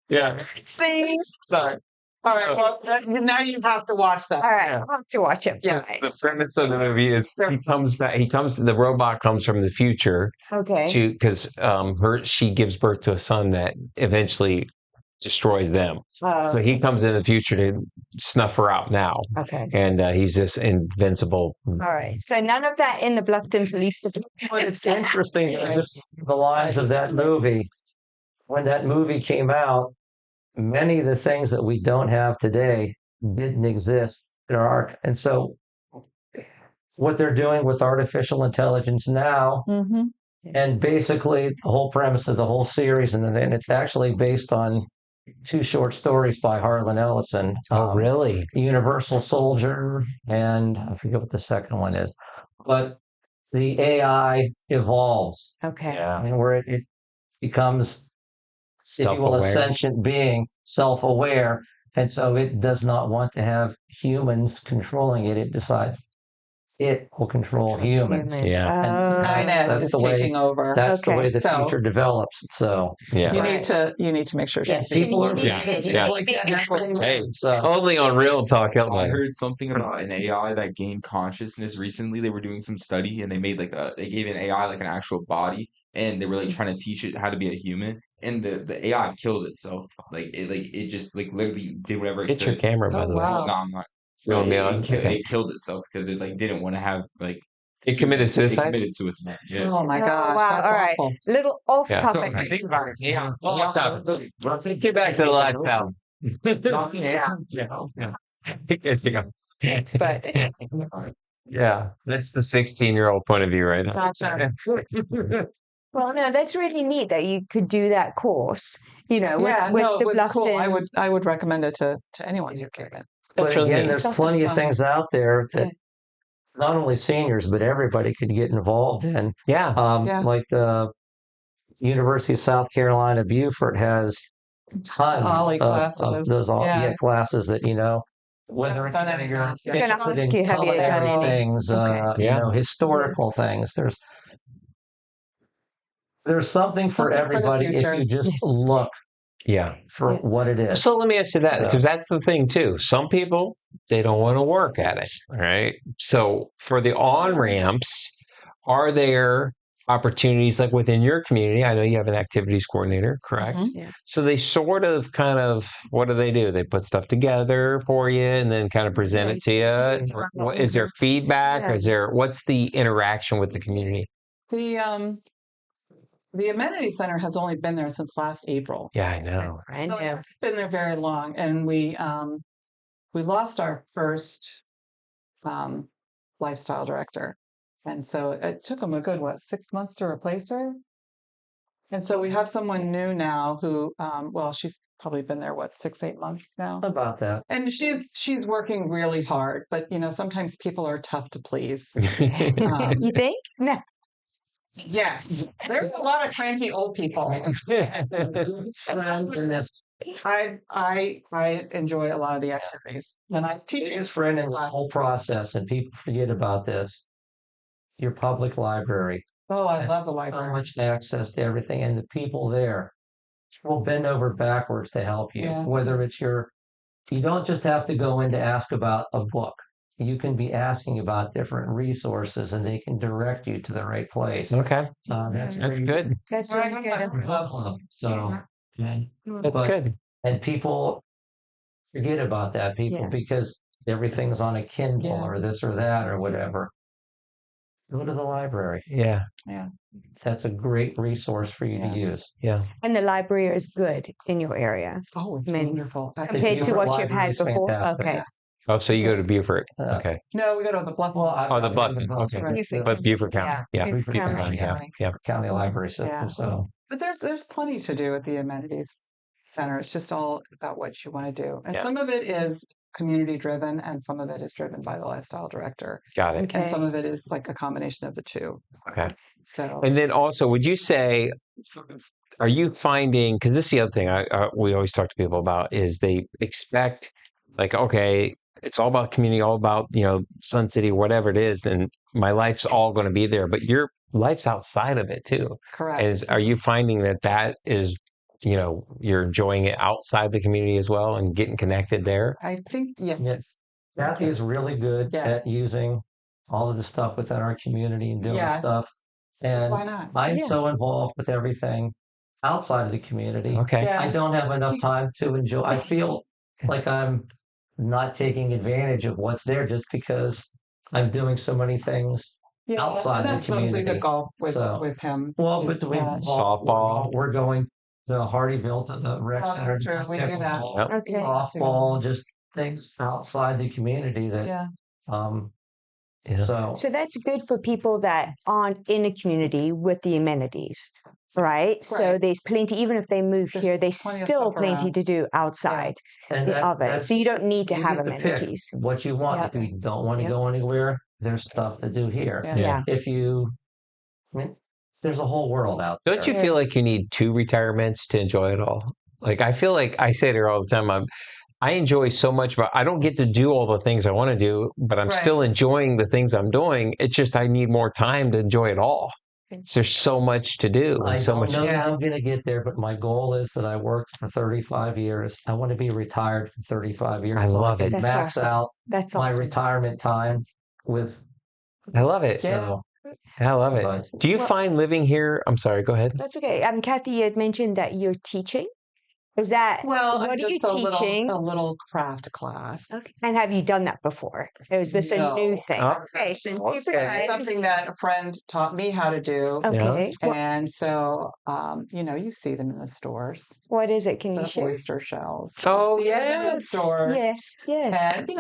Yeah. Things. Sorry. All right, well, now you have to watch that. All right, I'll have to watch it. Yeah. Right. The premise of the movie is he comes back. The robot comes from the future Okay. because she gives birth to a son that eventually destroyed them. So he comes in the future to snuff her out now. Okay. And he's just invincible. All right. So none of that in the Bluffton Police Department. but it's interesting, just the lines of that movie. When that movie came out, many of the things that we don't have today didn't exist in our arc. And so what they're doing with artificial intelligence now, Mm-hmm. and basically the whole premise of the whole series, and then it's actually based on 2 short stories by Harlan Ellison. Really? Universal Soldier, and I forget what the second one is. But the AI evolves, Okay. Yeah. and where it becomes, if you will, a Self-aware. sentient being, self-aware, and so it does not want to have humans controlling it. It decides it will control humans. Yeah. And Oh, Skynet that's is the way- taking over. That's the Okay. way the So- future develops. So Yeah. You Right. need to make sure yeah, she's people are Yeah. like that. Hey, So only on Real Talk Hilton I Head. heard something about an AI that gained consciousness recently. They were doing some study and they made they gave an AI like an actual body and they were like trying to teach it how to be a human. And the AI killed itself. It just literally did whatever it Get your could. camera, by Oh, the way. wow. No, I'm not. You want me on? Okay. It killed itself because it didn't want to have It committed It suicide? committed suicide. Yes. Oh my Oh, gosh, wow. that's All right. awful. Little off Yeah. So topic. I think about it. Yeah. Let's get back to the lifestyle. But Yeah, that's the 16-year-old point of view, right? Gotcha. well, no, that's really neat that you could do that course. You know, Yeah, with no, the it was cool. Bluffton. I would recommend it to anyone who came in. but That's really again, neat. there's That's plenty of fun. things out there that Yeah. not only seniors but everybody could get involved in. Yeah. Yeah. Like the University of South Carolina, Beaufort has tons Ollie of classes. those Yeah. classes that, whether it's Done any you're classes. I was gonna interested ask in you, have you done culinary any? things, Okay. Yeah. historical things. There's something for Something for the everybody if future. you just Yes. look Yeah. for Yeah. what it is. So let me ask you that, So- because that's the thing too. Some people, they don't want to work at it, right? So for the on-ramps, are there opportunities like within your community? I know you have an activities coordinator, correct? Mhm. Yeah. So they sort of what do? They put stuff together for you and then kind of present it to you. Or is there feedback? Yeah. What's the interaction with the community? The amenity center has only been there since last April. Yeah, I know. I So know. it's been there very long, and we lost our first lifestyle director, and so it took them a good 6 months to replace her. And so we have someone new now who, she's probably been there 6-8 months now, How about that? and she's working really hard. But sometimes people are tough to please. You think? No. Yes, there's a lot of cranky old people. I enjoy a lot of the activities, and I teach Biggest friend in the whole process, and people forget about this. Your public library. Oh, I love the So library. much access to everything, and the people there will bend over backwards to help you. Yeah. Whether it's you don't just have to go in to ask about a book. You can be asking about different resources, and they can direct you to the right place. Okay, That's that's very- good. That's really good. very helpful. So, That's But- good. and people forget about that, Yeah. because everything's on a Kindle Yeah. or this or that or whatever. Go to the library. Yeah. that's a great resource for you to use. Yeah. And the library is good in your area. Oh, it's I mean, wonderful. compared to what you've had before. Fantastic. Okay. Oh, so you go to Beaufort. Uh, Okay. No, we go to the Bluff. Oh, the Bluffton. Okay. Beaufort. But Beaufort County. Yeah. Beaufort Beaufort County. County. Yeah. Yeah. County Library System. Yeah. So But there's plenty to do at the amenities center. It's just all about what you want to do. And Yeah. some of it is community driven and some of it is driven by the lifestyle director. Got it. And Okay. some of it is like a combination of the two. Okay. So And then also, would you say, are you finding, because this is the other thing we always talk to people about is they expect, like, okay, it's all about community, all about, Sun City, whatever it is, and my life's all going to be there. But your life's outside of it too. correct. Are you finding that is, you're enjoying it outside the community as well and getting connected there? I think, yes. Yes. Kathy is really good Yes. at using all of the stuff within our community and doing Yes. stuff. And Why not? I'm Yeah. so involved with everything outside of the community. Okay. Yeah. I don't have enough time to enjoy. I feel like I'm not taking advantage of what's there just because I'm doing so many things Yeah, outside and the that's mostly the community. golf with So- him. Well, Is between that- Softball. we're going to Hardyville to the rec Oh, center. true. We do that. pickleball, Yep. Okay. Softball, just things outside the community that Yeah. Yeah. So that's good for people that aren't in a community with the amenities, right? So Right. there's plenty, even if they move There's here, there's plenty of still stuff plenty around. to do outside and of it. So you don't need to you have get to pick amenities. what you want. Yep. If you don't want to Yep. go anywhere, there's stuff to do here. Yeah. Yeah. If you, I mean, there's a whole world out there. Don't you feel like you need 2 retirements to enjoy it all? Like, I feel like I say it here all the time. I enjoy so much, but I don't get to do all the things I want to do, but I'm Right. still enjoying the things I'm doing. It's just I need more time to enjoy it all. There's so much to do I and so don't much. know that Yeah. I'm going to get there, but my goal is that I worked for 35 years. I want to be retired for 35 years. I so love can it. That's max awesome. out That's my awesome. retirement time with. I love it. Yeah. I love it. But Do you Well- find living here? I'm sorry, go ahead. That's okay. Kathy, you had mentioned that you're teaching. Is that Well, what are you just teaching? a little craft class. Okay. And have you done that before? Or is this a new No. thing? Oh. Okay, so Okay. super It's fun. something that a friend taught me how to do. Okay. And so, you see them in the stores, What is it? Can you the share? oyster shells. Oh, You see them in the yes. stores. Yes, yes. And,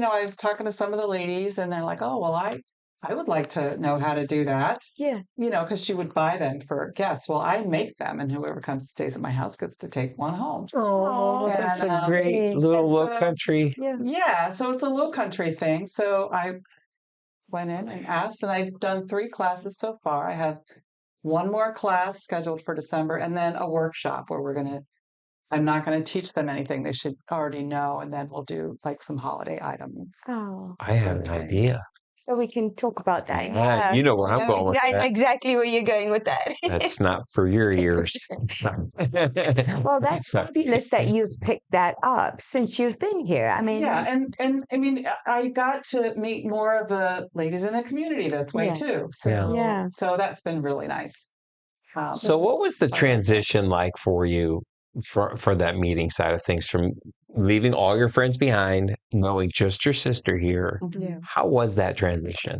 I was talking to some of the ladies and they're like, oh, well, I would like to know how to do that, Yeah. because she would buy them for guests. Well, I make them and whoever comes and stays at my house gets to take one home. Oh, That's and, a great little and low so- country. Yeah. Yeah, so it's a low country thing. So I went in and asked, and I've done 3 classes so far. I have one more class scheduled for December, and then a workshop where I'm not going to teach them anything they should already know, and then we'll do like some holiday items. Oh, I have an idea. so we can talk about that. Yeah, you know where I'm Yeah. going with Yeah, I know that. exactly where you're going with that. That's not for your ears. Well, that's fabulous that you've picked that up since you've been here. I mean, Yeah, and I mean, I got to meet more of the ladies in the community this way Yes. too. So, Yeah. so that's been really nice. So what was the So- transition like for you for that meeting side of things, from leaving all your friends behind, knowing just your sister here? Yeah. How was that transition?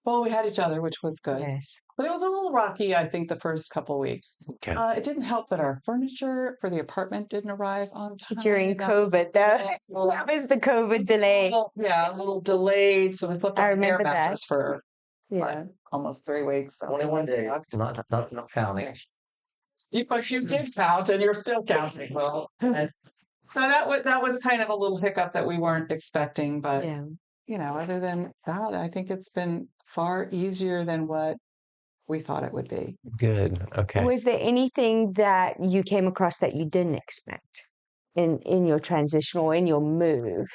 Well, we had each other, which was good. Yes. But it was a little rocky, I think, the first couple weeks. Okay. It didn't help that our furniture for the apartment didn't arrive on time. During That was COVID, that was the COVID delay. Yeah, a little delayed. So we slept I on an air remember that. mattress for Yeah. almost 3 weeks. So 21 days, not counting. But you did count, and you're still counting. Well, so that was kind of a little hiccup that we weren't expecting, but Yeah. other than that, I think it's been far easier than what we thought it would be. Good. Okay. Was there anything that you came across that you didn't expect in your transition or in your move,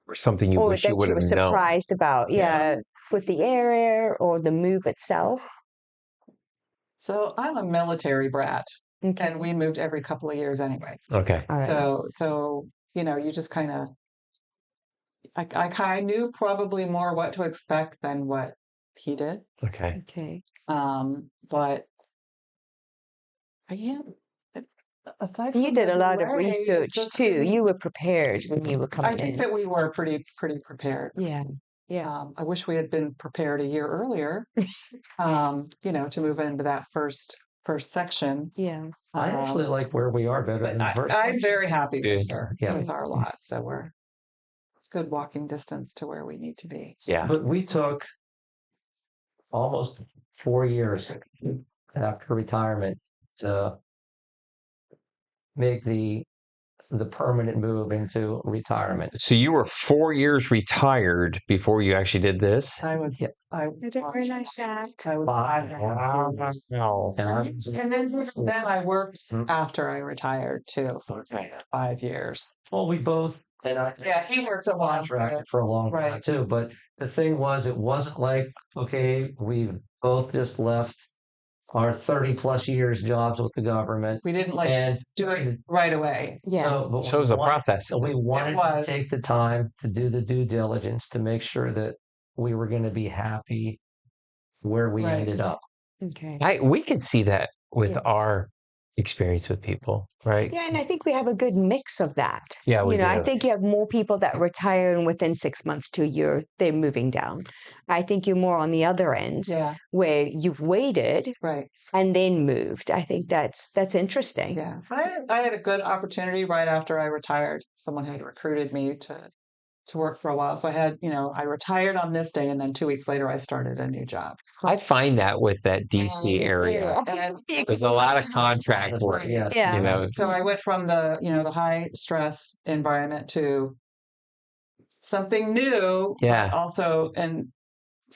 Or something you or wish that you would you were have known. surprised about? Yeah, with the area or the move itself. So I'm a military brat, Okay. and we moved every couple of years anyway. Okay. All right. So you just kind of, I knew probably more what to expect than what he did. Okay. Okay. But again, aside You from did the a lot of delay, it research just too. didn't. You were prepared when you were I coming think in. that we were pretty prepared. Yeah. Yeah. I wish we had been prepared a year earlier, to move into that first section. Yeah. I actually like where we are better But than the first I'm section. very happy with Yeah. with our lot. So it's good walking distance to where we need to be. Yeah. But we took almost 4 years after retirement to make the permanent move into retirement. So you were 4 years retired before you actually did this? I was. Yeah. I didn't realize that. I was 5 And and then I worked Mm. after I retired too for 5 years. well, we both, and I Yeah, he worked a lot. contracted for a long time Right. too. But the thing was, it wasn't like, okay, we both just left our 30 plus years jobs with the government. We didn't And do it right away. Yeah. but So it was a we wanted- process. We wanted to was. take the time to do the due diligence to make sure that we were going to be happy where we Right. ended up. Okay. We could see that with Yeah. our experience with people, right? Yeah, and I think we have a good mix of that. Yeah, we I do. think you have more people that retire and within 6 months to a year, they're moving down. I think you're more on the other end Yeah, where you've waited right. and then moved. I think that's interesting. Yeah. I had a good opportunity right after I retired. Someone had recruited me to work for a while. So I had, I retired on this day and then 2 weeks later I started a new job. I find that with that DC area, And there's a lot of contract work. Yes. Yeah. You know, so I went from the high stress environment to something new, Yeah. but also, and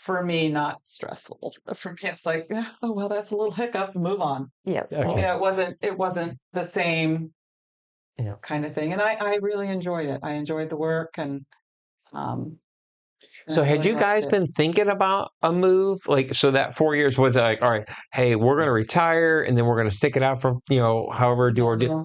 for me, not stressful. For me, it's like, oh, well, that's a little hiccup, move on. Yeah. Okay. It wasn't the same Yeah. kind of thing. And I really enjoyed it. I enjoyed the work and So I had really you guys liked it. been thinking about a move? Like, so that 4 years was it like, all right, hey, we're going to retire and then we're going to stick it out for, however do or do.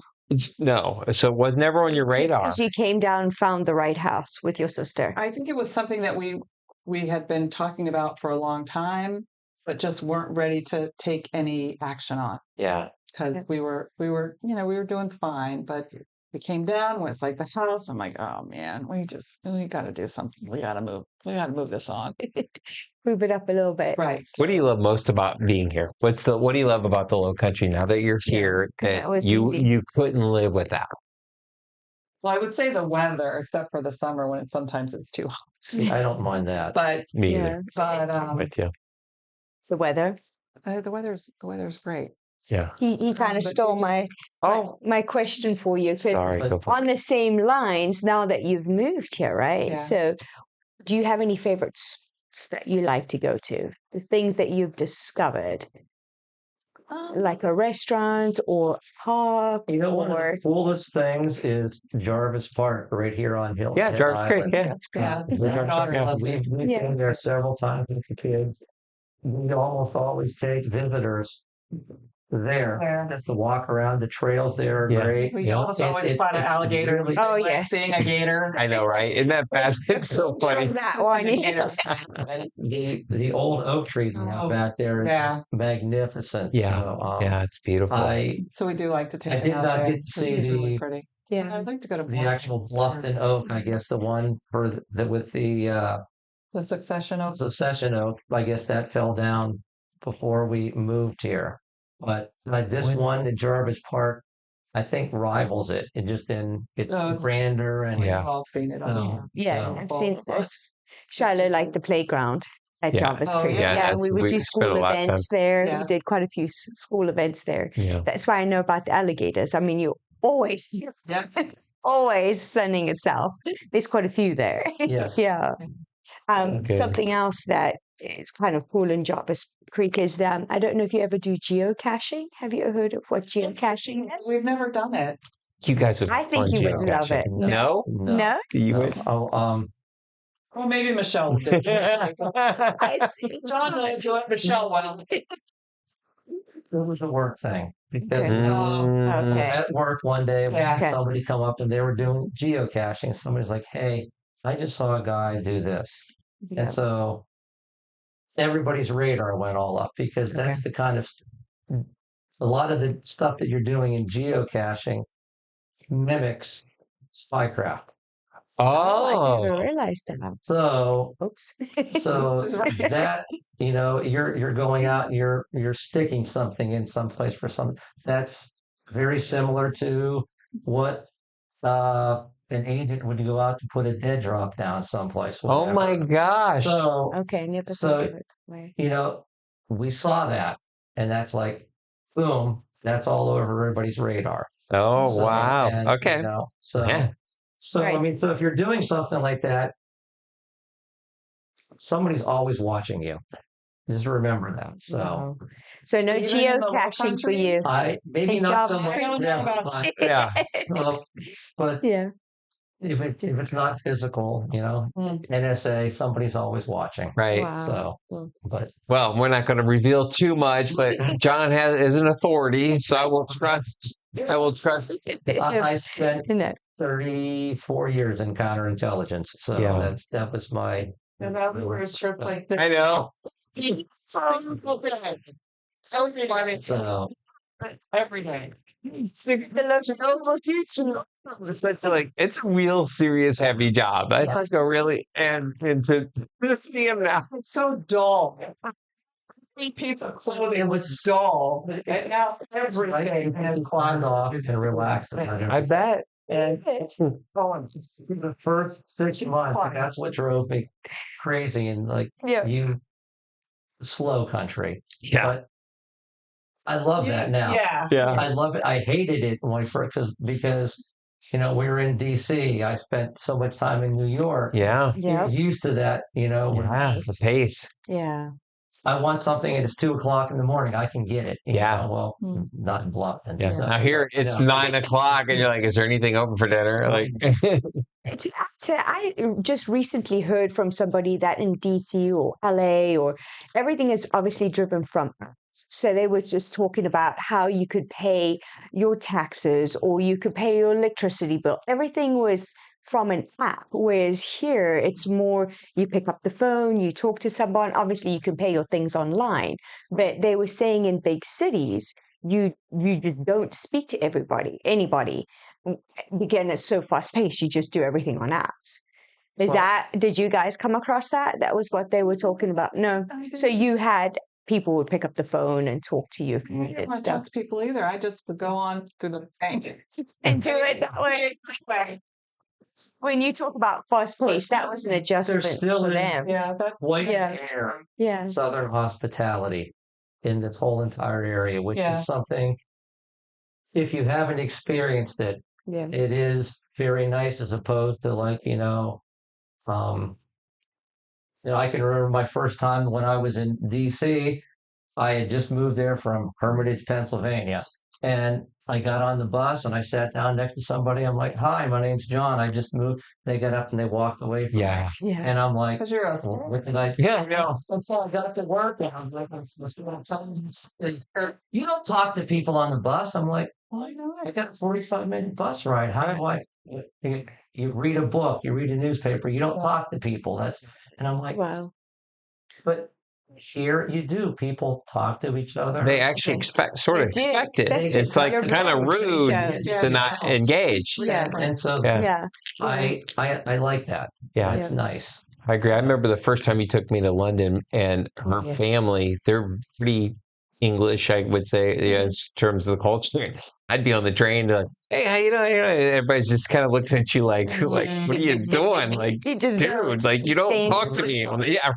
No. So it was never on your radar. Because you came down and found the right house with your sister. I think it was something that we had been talking about for a long time, but just weren't ready to take any action on Yeah. because we were doing fine, but we came down with like the house. I'm like, oh man, we got to do something. We got to move this on. Move it up a little bit. Right. What do you love most about being here? What do you love about the Lowcountry now that you're here that was that you easy. couldn't live without? Well, I would say the weather, except for the summer when sometimes it's too hot. I don't mind that. But Me Yeah. either. With you. The weather. the weather's great. Yeah. He kind of But stole we just- my question for you. 'Cause Sorry. Go for it. on the same lines, now that you've moved here, right? Yeah. So do you have any favorite spots that you like to go to? The things that you've discovered, like a restaurant or park One of or the coolest things is Jarvis Park right here on Hilton Yeah, Head Jarvis Creek. Island. Yeah. Yeah, my daughter loves it. We've Yeah. been there several times with the kids. We almost always take visitors there Where? just to walk around. The trails there are Yeah. great. We Yeah. almost always It's- spot an it's alligator. really- Oh, Like yes. seeing a gator. I know, right? Isn't that fast? It's so funny. that one. Yeah. And the old oak trees we have Oh, back there is yeah. just magnificent. Yeah. So, Yeah, it's beautiful. So we do like to take I it did out not there. get to see It's really the- pretty. Yeah. I'd like to go to the actual Bluffton oak, I guess the one for with the the succession of Succession oak, I guess that fell down before we moved here. But like this When- one, the Jarvis Park, I think rivals it. It just it's Oh, it's- grander and Yeah. We've all seen it on Oh, Yeah, no. I've seen Well, it. Shiloh just- liked the playground at Yeah. Jarvis Oh, Creek. yeah, that's- we would we do spent a school lot of events there. Yeah. We did quite a few school events there. Yeah. That's why I know about the alligators. I mean, you always, Yeah. always sunning itself. There's quite a few there. Yes. Yeah. Okay. Something else that is kind of cool in Jarvis Creek is that I don't know if you ever do geocaching. Have you ever heard of what geocaching is? We've never done it. You guys would. I think fun you would love geocaching. it. No? No? You No. would? Oh, Well, maybe Michelle will do it. I John will enjoy it. Michelle will. it was a work thing because Okay. Mm, Okay. at work one day, we Yeah. had somebody come up and they were doing geocaching. Somebody's like, "Hey, I just saw a guy do this," Yeah. and so everybody's radar went all up because that's the kind of a lot of the stuff that you're doing in geocaching mimics spycraft. I didn't Oh, even realize that. So Oops. so This is right. that you're going out and you're sticking something in someplace for some. That's very similar to what an agent would go out to put a dead drop down someplace. oh my Whatever. gosh. So Okay, never thought so of it that way. we saw that, and that's like, boom, that's all over everybody's radar. Oh, So, wow. and Okay. so Yeah. so I Right. mean, so if you're doing something like that, somebody's always watching you. Just remember that. So Wow. So no Even in the geocaching for Lowcountry? you. I maybe Hey, not so Jobs. much. I don't know Yeah, about but, Yeah. but Yeah. if it's not physical, Mm. NSA, somebody's always watching. Right. Wow. So, but Well, we're not going to reveal too much, but John is an authority, so I will trust. I will trust. I spent No. 34 years in counterintelligence, so Yeah. that was my. And that we were a trip like this. I know. So funny. So Every day. It's it's a real serious heavy job. That's like a really and to see him now. It's so dull. 3 pieces of clothing it was was dull. And now nice everything to have climbed off and relax. I bet. And the first 6 months, that's what drove me crazy and like Yeah. slow country. Yeah. But I love that now. Yeah. Yeah. I love it. I hated it when I first because we were in DC. I spent so much time in New York. Yeah. You're Yeah. used to that, when Yeah. The pace. Yeah. I want something and it's 2 o'clock in the morning. I can get it. Yeah. Well, not in Bluffton. Yeah. So, Now here it's 9 o'clock, and you're like, "Is there anything open for dinner?" Like, I just recently heard from somebody that in DC or LA or everything is obviously driven from apps. So they were just talking about how you could pay your taxes or you could pay your electricity bill. Everything was from an app, whereas here it's more you pick up the phone, you talk to someone. Obviously, you can pay your things online, but they were saying in big cities you just don't speak to anybody. Again, it's so fast paced, you just do everything on apps. Did you guys come across that? That was what they were talking about. No. So you had people would pick up the phone and talk to you if you I needed didn't want to stuff talk to people either. I just would go on through the bank. and do it that way. When you talk about fast paced, that was an adjustment still for in- them. Yeah, that white Yeah. air, Yeah. Southern hospitality in this whole entire area, which Yeah. is something, if you haven't experienced it, Yeah. it is very nice as opposed to I can remember my first time when I was in DC. I had just moved there from Hermitage, Pennsylvania. And I got on the bus and I sat down next to somebody. I'm like, "Hi, my name's John. I just moved." They got up and they walked away from me. yeah. Yeah. And I'm like, because you're a "Well, what did I?" Yeah. No. So I got to work and I'm like, I'm telling you, "You don't talk to people on the bus." I'm like, "Why not? I got a 45-minute bus ride. How do I?" You read a book, you read a newspaper, you don't talk to people. And I'm like, Wow. but here you do. People talk to each other. They actually sort of They do. expect it. They It's like expect kind of it. rude Yeah. to not engage. Yeah. And so Yeah. Yeah. I like that. Yeah. It's nice. I agree. I remember the first time you took me to London, and her Yes. family, they're pretty English, I would say, in terms of the culture. I'd be on the train, like, "Hey, how you doing?" Everybody's just kind of looking at you like, "What are you doing?" Like, You just dude, don't. like, you don't Stay in talk your to me. Yeah.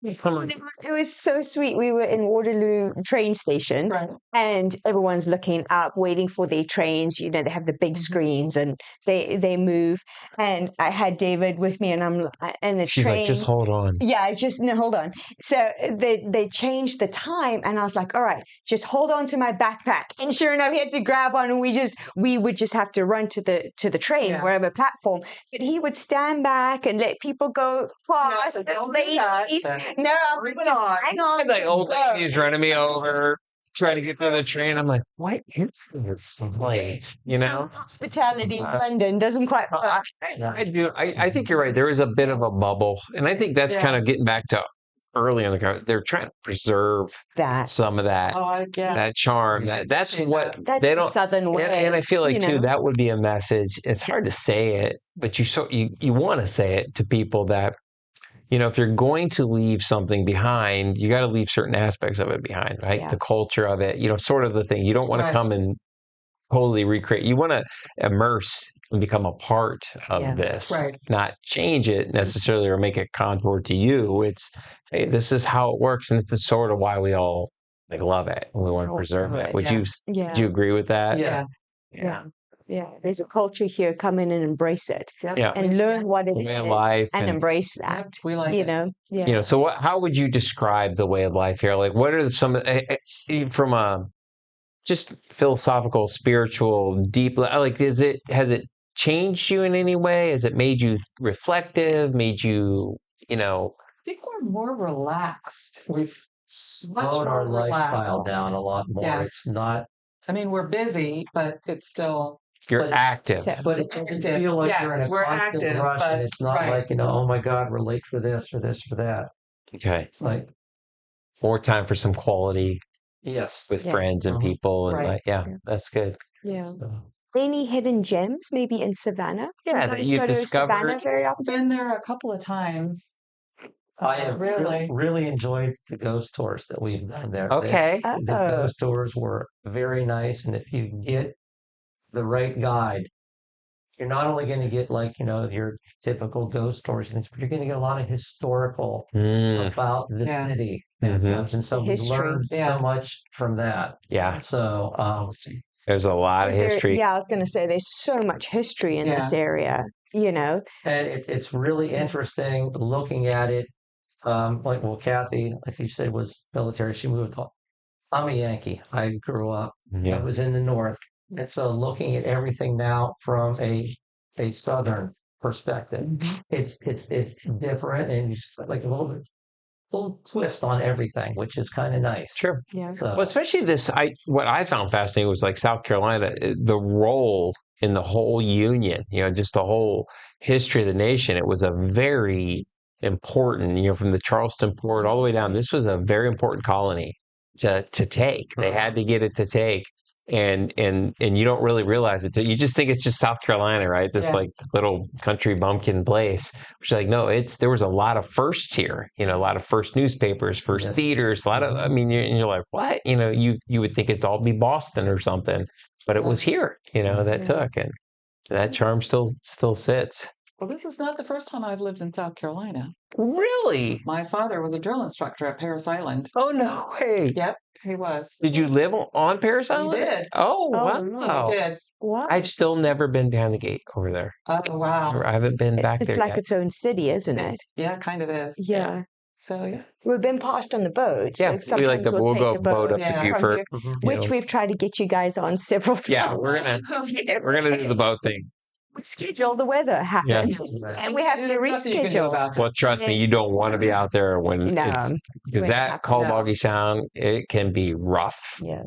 It was so sweet. We were in Waterloo train station, right. and everyone's looking up, waiting for their trains. They have the big screens, and they move. And I had David with me, and the She's train. like, "Just hold on." Yeah, no, hold on. So they changed the time, and I was like, "All right, just hold on to my backpack." And sure enough, he had to grab one, and we would just have to run to the train, Yeah. wherever platform. But he would stand back and let people go past. Yeah, and don't do that. ladies. No, Bring it just on. hang on. Like old go. ladies running me over, trying to get to the train. I'm like, "What is this place?" Hospitality in London doesn't quite work. I do. I think you're right. There is a bit of a bubble, and I think that's Yeah. kind of getting back to early in they're trying to preserve That. some of that that charm. That's what That's they the don't. Southern way. And I feel like you too know? that would be a message. It's hard to say it, but you want to say it to people that if you're going to leave something behind, you got to leave certain aspects of it behind, right? Yeah. The culture of it, sort of the thing. You don't want to come and totally recreate. You want to immerse and become a part of this, not change it necessarily or make it contour to you. It's, hey, this is how it works, and this is sort of why we all love it and we want to preserve it. Would you agree with that? Yeah. There's a culture here. Come in and embrace it. Yeah. And learn what it Way of is life and embrace that. We like it. Yeah. So how would you describe the way of life here? Like, what are some from a just philosophical, spiritual, deep, like, has it changed you in any way? Has it made you reflective, made you, I think we're more relaxed. We've slowed our lifestyle down a lot more. Yeah. It's not. I mean, we're busy, but it's still. You're active. But it can feel like you're in a constant rush, and it's not like, oh my God, we're late for this or this or that. Okay. It's like more time for some quality. Yes. With friends and people. And that's good. Yeah. Any hidden gems, maybe in Savannah? Yeah, Do that you you've go to discovered. Savannah very often? Been there a couple of times. I have really enjoyed the ghost tours that we've done there. Okay. The ghost tours were very nice, and if you get the right guide, you're not only going to get your typical ghost stories, but you're going to get a lot of historical about the city, and so we learned so much from that. Yeah. So there's a lot of history. Yeah, I was going to say there's so much history in this area. And it's really interesting looking at it. Kathy, like you said, was military. She moved. I'm a Yankee. I grew up. I was in the North. And so looking at everything now from a Southern perspective, it's different, and you like a little twist on everything, which is kind of nice. Sure. Yeah. So, Well, especially what I found fascinating was like South Carolina, the role in the whole Union, just the whole history of the nation. It was a very important, from the Charleston port all the way down. This was a very important colony to take. They had to get it to take. And you don't really realize it. You just think it's just South Carolina, right? This like little country bumpkin place. Which like, there was a lot of firsts here. A lot of first newspapers, first theaters, a lot of. I mean, you're like, what? You would think it'd all be Boston or something, but it was here. That took, and that charm still sits. Well, this is not the first time I've lived in South Carolina. Really? My father was a drill instructor at Paris Island. Oh, no way. Yep, he was. Did you live on Paris Island? We did. Oh, wow. We did. Wow. I've still never been behind the gate over there. Oh, wow. I haven't been back there It's like yet. its own city, isn't it? Yeah, kind of is. Yeah. So, yeah. We've been past on the boat. Yeah, so we like sometimes we'll take go the boat up from to Beaufort. here, which we've tried to get you guys on several times. Yeah, we're gonna do the boat thing. We schedule the weather happens, and we have to There's nothing you can do reschedule. about that. Well, trust me, you don't want to be out there when No, it's because that Call Doggy Sound, it can be rough. Yeah.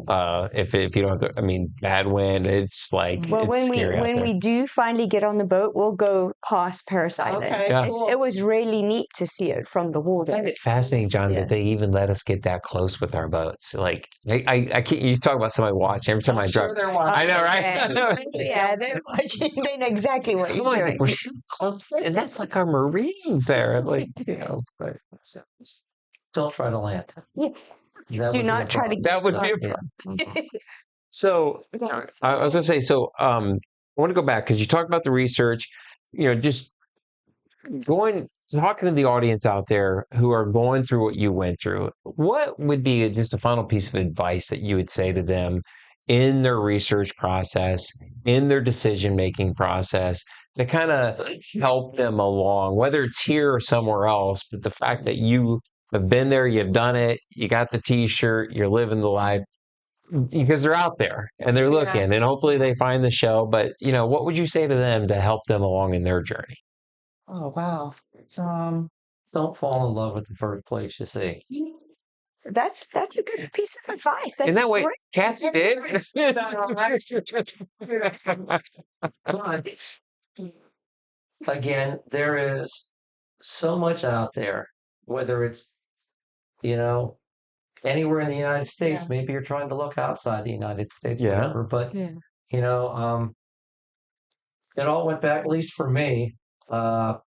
If you don't have to, I mean, bad wind, it's like Well, it's when scary out there. we do finally get on the boat, we'll go past Paris Island. Okay, Yeah. cool. It was really neat to see it from the I water. find it fascinating, John, that they even let us get that close with our boats. Like, I can't. You talk about somebody watching every time I drive. Sure, they're watching. I know, right? Yeah, they're watching. They know exactly what you're doing. We're so close, and that's like our Marines there. Like, but, don't try to land. Yeah. That Do would not be a try to problem. that would be a Yeah. problem. So I was going to say, I want to go back because you talked about the research, just talking to the audience out there who are going through what you went through. What would be just a final piece of advice that you would say to them in their research process, in their decision-making process, to kind of help them along, whether it's here or somewhere else, but the fact that you have been there, you've done it, you got the t-shirt, you're living the life, because they're out there and they're looking, and hopefully they find the show. But, what would you say to them to help them along in their journey? Oh, wow. Don't fall in love with the first place you see. That's a good piece of advice. That's In that way, great. Cassie did. But again, there is so much out there, whether it's you know, anywhere in the United States. Maybe you're trying to look outside the United States, whatever. But you know, it all went back. At least for me, I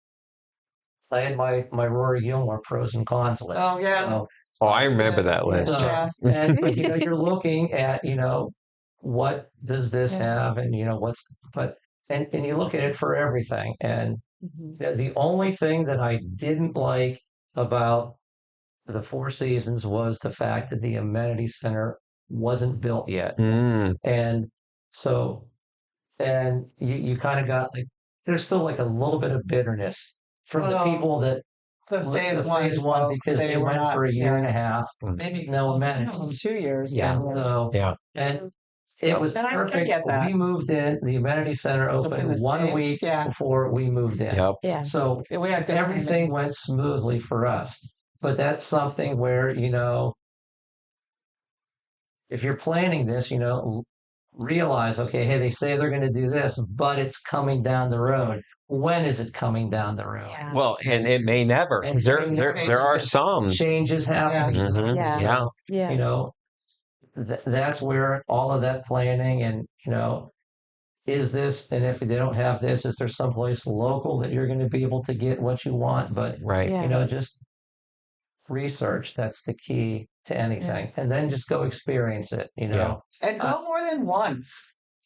had my Rory Gilmore pros and cons list. Oh, yeah. So, Oh, I remember that list. and but, you know, you're looking at, you know, what does this have, and you know and you look at it for everything. And the only thing that I didn't like about the Four Seasons was the fact that the amenity center wasn't built yet. And so, and you kind of got like, there's still like a little bit of bitterness from the people that The phase one, because they went not, for a year and a half, maybe no amenities. 2 years. So, and it was And I perfect. get that. We moved in, the amenity center opened 1 week before we moved in. So we had everything went smoothly for us. But that's something where, you know, if you're planning this, you know, realize, okay, hey, they say they're going to do this, but it's coming down the road. When is it coming down the road? Well, and it may never. And There are some changes happening. Yeah. You know, that's where all of that planning and, you know, is this, and if they don't have this, is there someplace local that you're going to be able to get what you want? But, you know, just research, that's the key to anything. And then just go experience it, you know. And go more than once.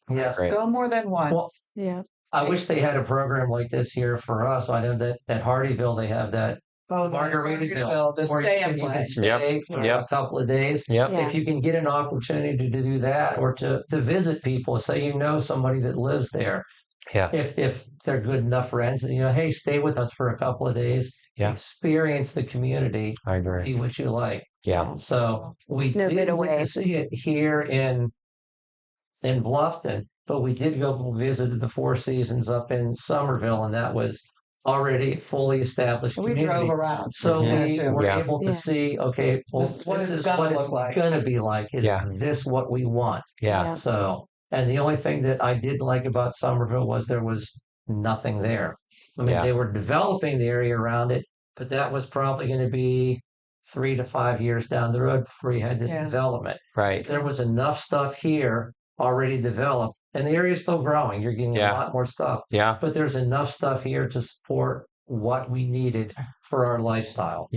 Yes. Go more than once. Well, I wish they had a program like this here for us. I know that at Hardyville, they have that Margaritaville, the where stay you and can play. stay for a couple of days. If you can get an opportunity to do that, or to visit people, say you know somebody that lives there. If they're good enough friends, and you know, hey, stay with us for a couple of days. Experience the community. I agree. See what you like. So we It's no better way. see it here in Bluffton, but we did go visit the Four Seasons up in Somerville, and that was already a fully established We community. drove around. So we were able to see, okay, well, this is what it's going to be like. Is this what we want? So, and the only thing that I did like about Somerville was there was nothing there. I mean, they were developing the area around it, but that was probably going to be 3 to 5 years down the road before you had this development. There was enough stuff here already developed, and the area is still growing. You're getting a lot more stuff. But there's enough stuff here to support what we needed for our lifestyle.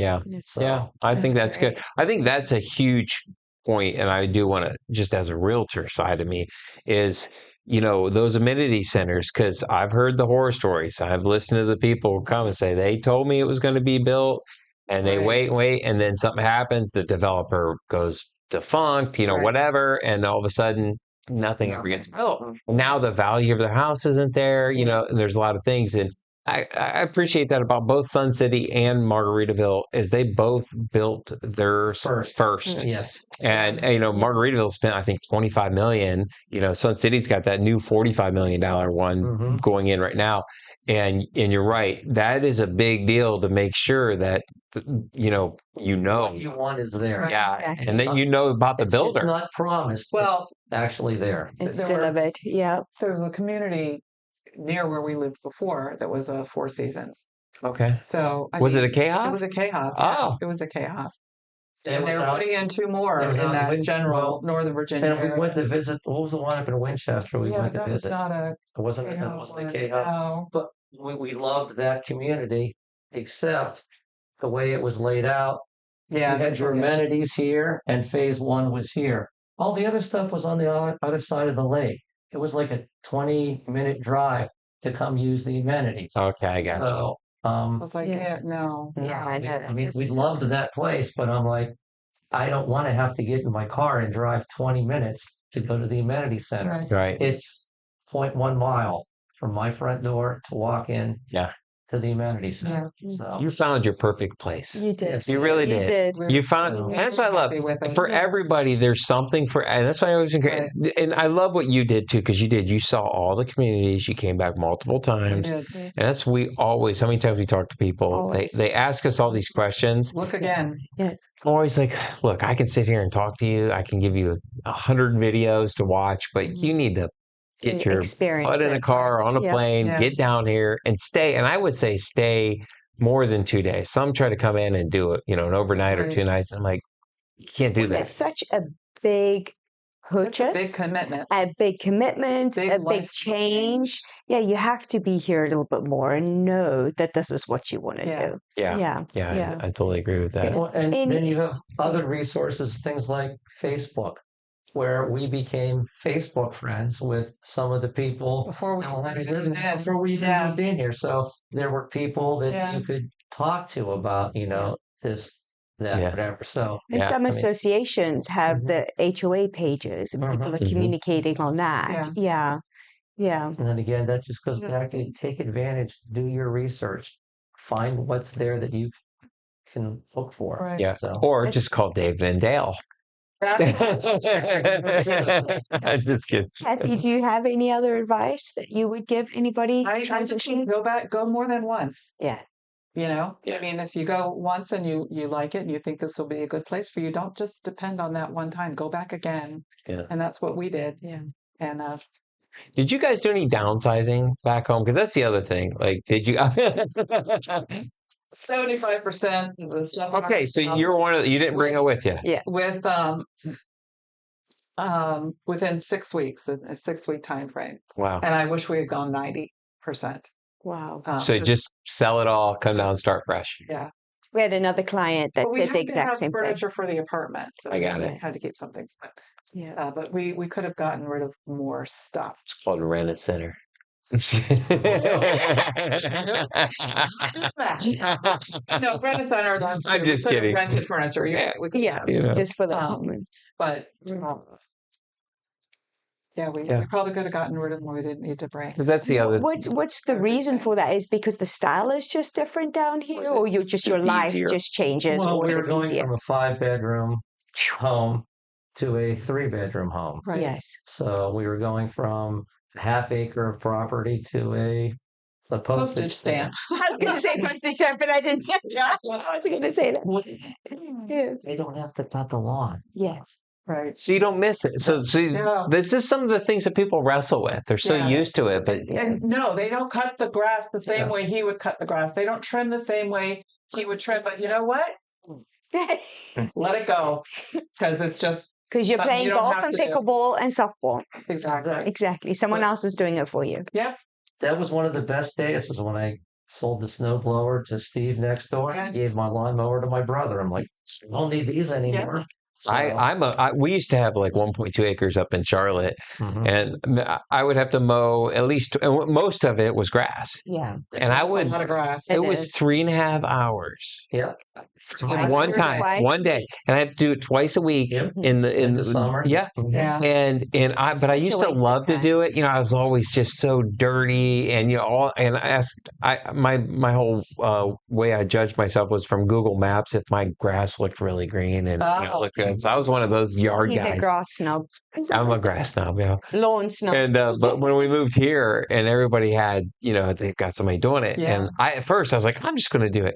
So, I think that's good. I think that's a huge point, and I do want to, just as a realtor side of me, is, you know, those amenity centers, because I've heard the horror stories. I've listened to the people come and say, they told me it was going to be built, and they wait, and then something happens, the developer goes defunct, you know, whatever, and all of a sudden nothing ever gets built. Now the value of their house isn't there, you know, and there's a lot of things. And I appreciate that about both Sun City and Margaritaville, is they both built theirs first. And you know, Margaritaville spent, I think, $25 million. You know, Sun City's got that new $45 million one going in right now. And you're right, that is a big deal to make sure that, you know what you want is there. And then you know about the builder. It's not promised. Well, it's actually there. It's delivered. There was a community near where we lived before that was a Four Seasons. Okay. So was it a KHov? It was a KHov. Oh, it was a KHov. And they're putting in 2 more in that general Northern Virginia and we area. went to visit. What was the one up in Winchester? We went to visit. It wasn't a KHov. No. But we loved that community, except the way it was laid out. You had your amenities here, and phase 1 was here. All the other stuff was on the other side of the lake. It was like a 20-minute drive to come use the amenities. Okay, I got you. So, I was like, no. I mean, we loved that place, but I'm like, I don't want to have to get in my car and drive 20 minutes to go to the amenity center. It's 0.1 mile from my front door to walk in to the amenity center. So you found your perfect place. You did. You really did. You found, and that's what I love. For everybody, there's something for, and that's why I always agree. And I love what you did too, because you saw all the communities. You came back multiple times, and that's how many times we talk to people. They ask us all these questions. Look again. Yes. I'm always like, look, I can sit here and talk to you. I can give you 100 videos to watch, but you need to get your butt in a car, on a plane, get down here and stay. And I would say stay more than 2 days. Some try to come in and do it, an overnight or 2 nights. I'm like, you can't do that. It's such a big purchase, big commitment, a big change. Yeah, you have to be here a little bit more and know that this is what you want to do. Yeah. I totally agree with that. Well, and then you have other resources, things like Facebook, where we became Facebook friends with some of the people before we even moved in here. So there were people that you could talk to about, this, that, whatever. So and some associations have the HOA pages, and people are communicating on that. Yeah. And then again, that just goes back to take advantage, do your research, find what's there that you can look for. Right. Yeah. So, or just call David and Dale. I was just kidding. Kathy, do you have any other advice that you would give anybody transitioning? Go more than once. Yeah. I mean, if you go once and you like it and you think this will be a good place for you, don't just depend on that one time. Go back again. Yeah. And that's what we did. Yeah. And did you guys do any downsizing back home? Because that's the other thing. Like, did you? 75% of the stuff. Okay, so you're one of you didn't bring it with you. Yeah, with within 6 weeks, a 6-week time frame. Wow. And I wish we had gone 90%. Wow. So just sell it all, come down, and start fresh. Yeah. We had another client that said the exact same thing. We had furniture for the apartment, so I got it. Had to keep some things, but we could have gotten rid of more stuff. It's called a rent-a-center. No, rent-a-center. I'm just kidding. Rented furniture. Just for the home. But we probably could have gotten rid of more we didn't need to bring. Because that's the other. What's the reason for that? Is because the style is just different down here, or your life just changes? Well, or we were going easier? from a 5-bedroom home to a 3-bedroom home. Right. Yes. So we were going from a half-acre of property to a postage stamp. I was going to say postage stamp, but I didn't. I was going to say that. They don't have to cut the lawn. Yes. Right. So you don't miss it. So this is some of the things that people wrestle with. They're so used to it, but and no, they don't cut the grass the same way he would cut the grass. They don't trim the same way he would trim. But you know what? Let it go, because it's just because you're playing golf and pickleball and softball. Exactly. Someone else is doing it for you. Yeah. That was one of the best days. Was when I sold the snowblower to Steve next door. I gave my lawnmower to my brother. I'm like, I don't need these anymore. Yeah. So. We used to have like 1.2 acres up in Charlotte, and I would have to mow at least, most of it was grass. Yeah. And I would, a lot of grass. It was 3.5 hours. Yeah. One day, and I had to do it twice a week in the summer. Yeah. And but I used to love to do it. I was always just so dirty, and my whole way I judged myself was from Google Maps if my grass looked really green and looked good. So I was one of those yard guys. He's a grass snob. I'm a grass snob, lawn snob. And but when we moved here, and everybody had, they got somebody doing it, and at first I was like, I'm just going to do it.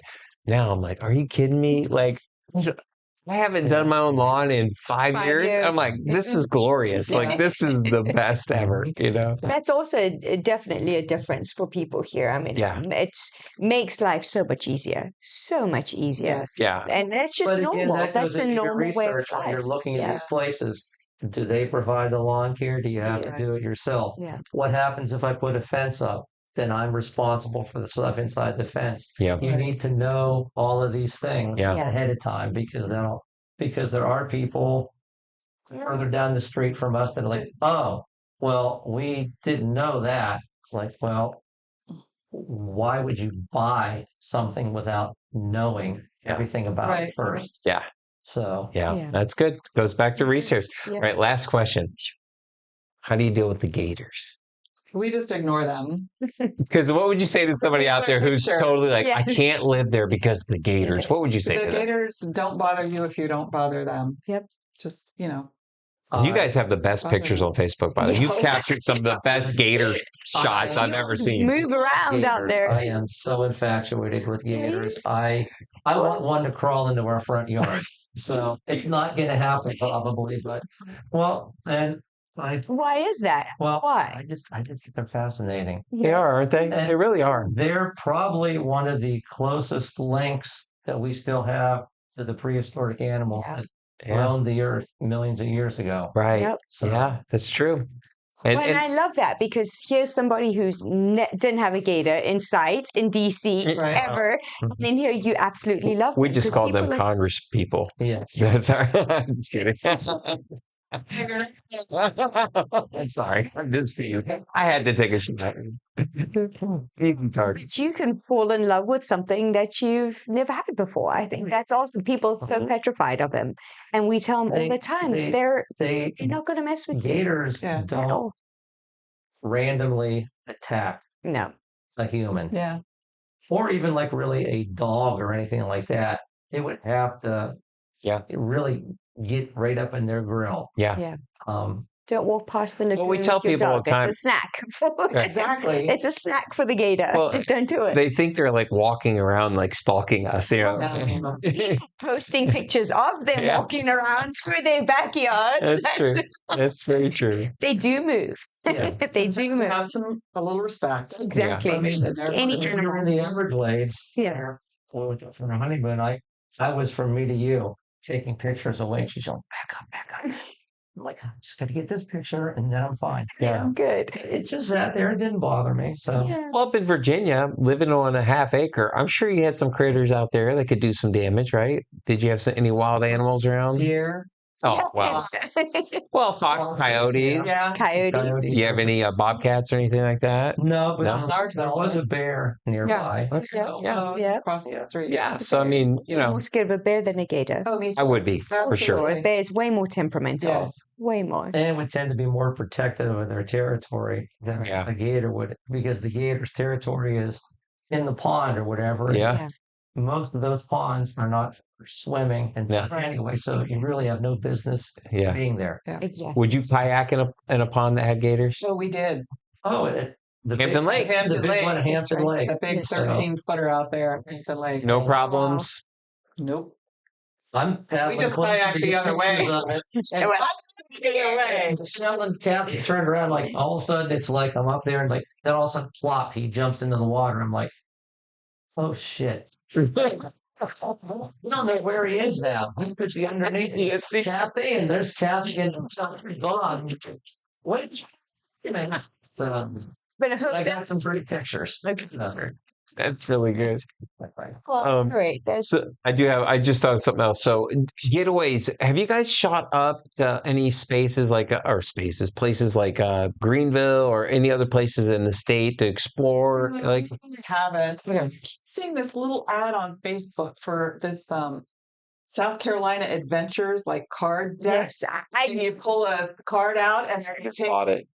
Now I'm like, are you kidding me? Like, I haven't done my own lawn in 5 years. I'm like, this is glorious. Like, this is the best ever, That's also definitely a difference for people here. I mean, it makes life so much easier. So much easier. Yes. Yeah. And that's just normal. That's a normal way of life. When you're looking at these places, do they provide the lawn care? Do you have to do it yourself? Yeah. What happens if I put a fence up? Then I'm responsible for the stuff inside the fence. Yeah. You need to know all of these things ahead of time because there are people further down the street from us that are like, oh, well, we didn't know that. It's like, well, why would you buy something without knowing everything about it first? Yeah. So that's good. Goes back to research. All right, last question. How do you deal with the gators? We just ignore them. Because what would you say to somebody out there who's totally like, I can't live there because of the gators? What would you say to them? The gators don't bother you if you don't bother them. Yep. Just, You guys have the best pictures on Facebook, by the way. You've captured some of the best gator shots I've ever seen. Move around out there. I am so infatuated with gators. I want one to crawl into our front yard. So it's not going to happen probably, but and Why is that? Well, Why? I just think they're fascinating. They are, aren't they? And They really are. They're probably one of the closest links that we still have to the prehistoric animals that roamed the earth millions of years ago. Right. Yep. So, Yeah, that's true. And, Well, and I love that because here's somebody who's didn't have a gator in sight in DC Right. ever. And in here, you absolutely love we them, just 'cause call people them like- Congress people. yeah. That's our, I'm just kidding. I'm sorry. I'm just for you. I had to take a shot. Easy target. But you can fall in love with something that you've never had before. I think that's awesome. People are so petrified of them. And we tell them all the time, they're not going to mess with you. Gators at don't all. randomly attack No. a human, Yeah. or even like really a dog or anything like that. It would have to really get right up in their grill. Yeah. Yeah. Um, Don't walk past the lagoon. Well, we tell with your people all dog. the time. It's a snack. Exactly. It's a snack for the gator. Well, Just don't do it. They think they're like walking around, like stalking us, you know. Posting pictures of them Yeah. walking around through their backyard. That's true. That's very true. They do move. Yeah. They do move. Have a little respect. Exactly. I mean, Any when we were in the Everglades, for our honeymoon, I was from me to you taking pictures away. And she's going, back up. I'm like, I just got to get this picture and then I'm fine. Yeah. Good. It just sat there. It didn't bother me. So Well, up in Virginia, living on a half acre, I'm sure you had some critters out there that could do some damage, right? Did you have any wild animals around? Deer. Oh, wow. Well, fox, coyotes. Yeah. Coyote. Do you have any bobcats or anything like that? no, but No? there was a bear nearby. Yeah. Across the street. Yeah. So, I mean, you know, More scared of a bear than a gator. Oh, me too. I would be for sure. Absolutely. A bear is way more temperamental. Yes. Way more. And would tend to be more protective of their territory than Yeah. a gator would, because the gator's territory is in the pond or whatever. and Yeah. Most of those ponds are not for swimming and Yeah. anyway, so you really have no business Yeah. being there. Exactly. Would you kayak in a pond that had gators? So we did. Oh, the Hampton Lake. the big one, Hampton Lake. The big So 13-footer out there at Hampton Lake. No problems. Nope. I'm paddling just closer kayaked to the get other way. pictures of it. And The other way. the Shetland captain turned around, like all of a sudden it's like I'm up there and like then all of a sudden plop, he jumps into the water. I'm like, oh shit. I don't know where he is now. He could be underneath Kathy, and there's Kathy and gone. Wait. So, But I got some great pictures. That's really good. well, great. There's So I just thought of something else. So getaways, have you guys shot up to any spaces places like Greenville or any other places in the state to explore? Like, We haven't. We keep seeing this little ad on Facebook for this South Carolina adventures, like card decks. yes, And you pull a card out and you take bought it.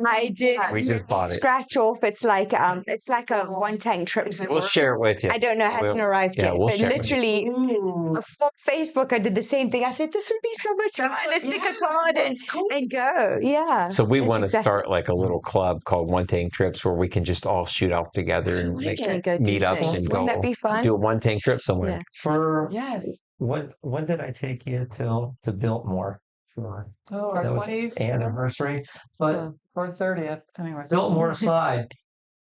I did. We just bought it. Scratch off. It's like a one tank trip. We'll share it with you. I don't know, it hasn't arrived yeah, yet. we'll But share it with you. literally Ooh. for Facebook, I did the same thing. I said, this would be so much fun. Let's pick a card and go. Yeah. So we That's want to exactly- start like a little club called One Tank Trips where we can just all shoot off together and We make can go do meetups things. and Wouldn't go that be fun? do a one tank trip somewhere. Yeah. For Yes. when did I take you to Biltmore for Oh, our that was 20th anniversary? But or 30th. Anyway. Biltmore aside,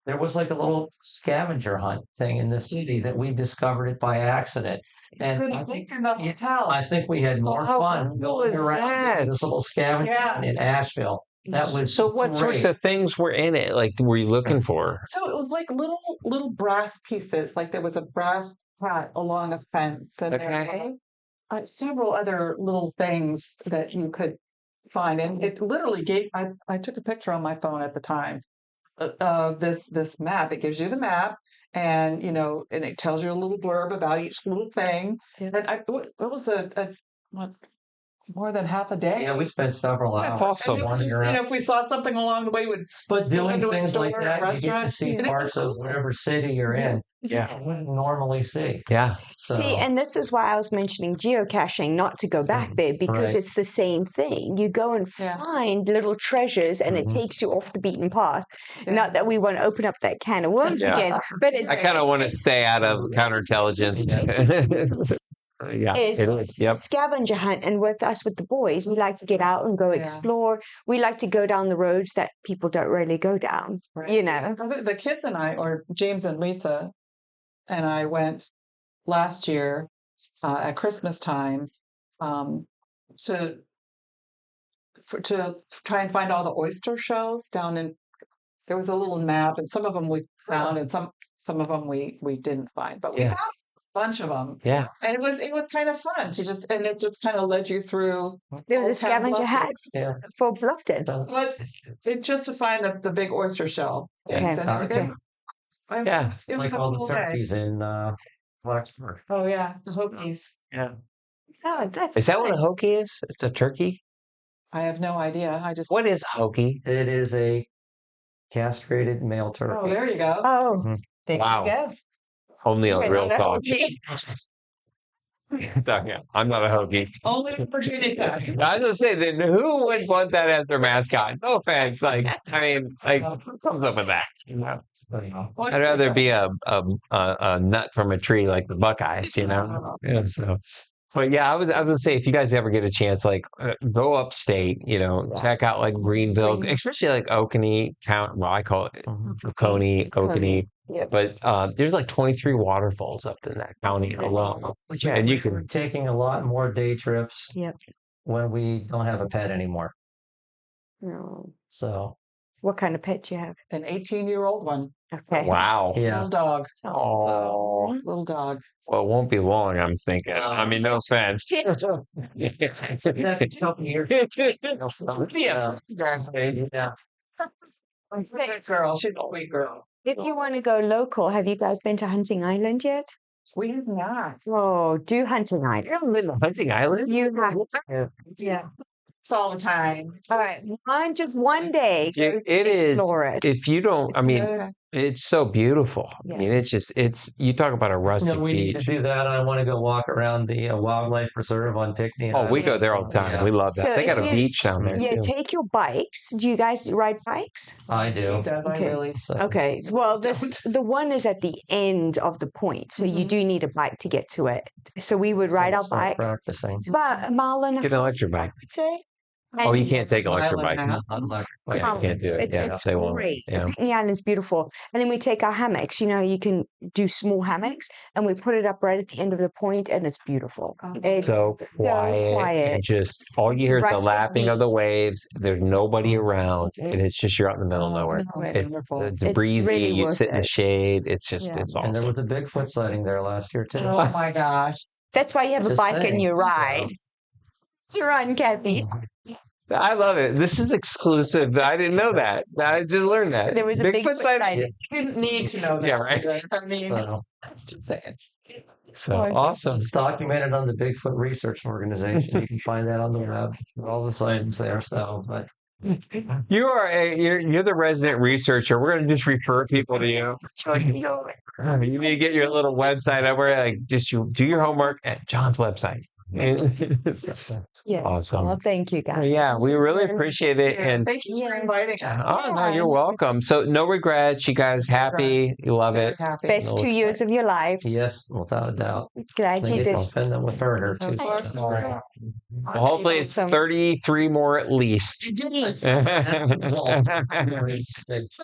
there was like a little scavenger hunt thing in the city that we discovered it by accident. And I think I think we had more Oh, how fun cool going is around that? this little scavenger hunt in Asheville. That was So what sorts great. of things were in it? Like were you looking for? So it was like little brass pieces. Like there was a brass pot along a fence, and there were several other little things that you could find. And it literally gave. I took a picture on my phone at the time of this map. It gives you the map, and and it tells you a little blurb about each little thing. Yeah. And it was what, more than half a day. Yeah, we spent several hours. That's awesome. And it was wandering just, around. if we saw something along the way, we'd But doing into a things like store, that, you get to restaurant, see and it parts was of whatever city you're in Yeah. you wouldn't normally see. Yeah. So, See, and this is why I was mentioning geocaching, not to go back there, because Right. it's the same thing. You go and Yeah. find little treasures, and it takes you off the beaten path. Yeah. Not that we want to open up that can of worms Yeah. again, but it's I kind of want to stay out of counterintelligence. Yeah, is it is. Yep. scavenger hunt. And with us, with the boys, we like to get out and go explore. We like to go down the roads that people don't really go down, you know. The kids and I, or James and Lisa and I, went last year at Christmas time to try and find all the oyster shells down in. There was a little map, and some of them we found, and some of them we didn't find, but we found a bunch of them. Yeah, and it was kind of fun to it just kind of led you through. There was a scavenger hunt for Bluffton. But just to find the big oyster shell. Okay. Yeah, it was like a all cool the day. turkeys in Blacksburg. Oh yeah, the Hokies. yeah. Oh, that's Is that what a hokie is? It's a turkey. I have no idea. I just. What is a hokie? It is a castrated male turkey. Oh, there you go. Oh, there Wow. you go. Only on We're Real not a Talk. hokie. Yeah, I'm not a hokie. Only in Virginia. I was gonna say that who would want that as their mascot? No offense. Like, I mean, like, who comes up with that? You know? I'd rather be a nut from a tree like the Buckeyes, you know. Yeah, so, but yeah, I was gonna say if you guys ever get a chance, like go upstate, you know, check out like Greenville, especially like Oconee County. Well, I call it Oconee. Yep. But there's like 23 waterfalls up in that county alone, and you We're can. taking a lot more day trips Yep. when we don't have a pet anymore. No. So What kind of pet do you have? An 18-year-old one. Okay. Wow. yeah, Little dog. Oh. Little dog. Well, it won't be long, I'm thinking. I mean, no offense. Yeah. Sweet girl. She's a sweet girl. If you want to go local, have you guys been to Hunting Island yet? We have not. Oh, do Hunting Island. You haven't been to Hunting Island? You have. Yeah. It's all the time. All right. Just one day. It is. Explore it. If you don't, I mean, it's so beautiful. Yeah. I mean, it's, you talk about a rustic we need to beach. do that. I want to go walk around the wildlife preserve on Picnic. Oh, we go there all the time. Yeah. We love that. So They got if a you- beach down there Yeah, too. take your bikes. Do you guys ride bikes? I do. He does. Okay. I really. So, Okay. Well, the one is at the end of the point, so you do need a bike to get to it. So we would ride our start bikes. practicing. It's about a mile and a Get an electric bike. I'd say. Oh, you And can't take electric Mile and bike. a half. Not electric. Yeah, you can't do it. Yeah, It's they won't. great. Yeah. The Island's beautiful. And then we take our hammocks. You know, you can do small hammocks, and we put it up right at the end of the point, and it's beautiful. It's So quiet, and just all you It's hear is the rustic lapping of beach. the waves. There's nobody around, and it's just you're out in the middle of nowhere. It's It- wonderful. It's It's breezy. really You worth sit in the it. shade. It's just Yeah. it's And there awesome. was a Bigfoot sighting there last year too. Oh my gosh. That's why you have a Just bike and saying. you ride. You run, Kathy. I love it. This is exclusive. I didn't know that. I just learned that. There was a Bigfoot sighting. You didn't need to know that. Yeah, right. I mean, So, just saying. So awesome. it's documented on the Bigfoot Research Organization. You can find that on the web. All the sightings there. So, but You're the resident researcher. We're going to just refer people to you. You need to get your little website up where like just you do your homework at John's website. Yes. Awesome. Well, thank you, Well, guys. yeah, we really very- appreciate it. And Thank you for inviting us. oh no, Yeah. you're welcome. So no regrets. You guys happy? You love Very it. happy. Best 2 years of your lives. yes, without a doubt. Glad you Maybe did. I'll spend them with her too. Of course. So. Well, hopefully it's Awesome. 33 more at least.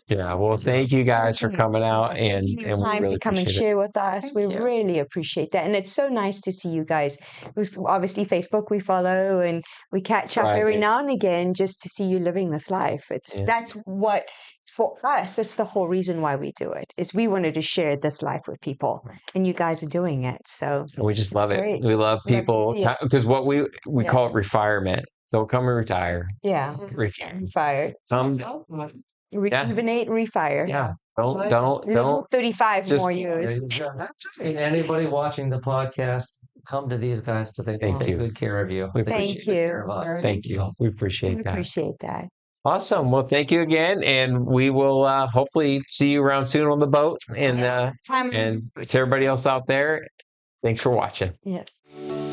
Yeah. Well, thank you guys for coming out and Taking your we time really to come and appreciate it. share with us. Thank We you. really appreciate that. And it's so nice to see you guys. It was obviously Facebook we follow and we catch up every Right. now and again just to see you living this life. That's what for us, that's the whole reason why we do it, is we wanted to share this life with people. And you guys are doing it. So We just love it. great. We love people yeah. because what we Yeah. call it refirement. Don't come and retire. yeah. Refire. Come, Rejuvenate, refire. yeah. Don't Live 35 just- more years. And anybody watching the podcast, come to these guys to they Thank take you. good care of you. We They Thank take good care you. of us. Thank you. We We appreciate that. appreciate that. Awesome. Well, thank you again, and we will hopefully see you around soon on the boat. And Time. and to everybody else out there, thanks for watching. Yes.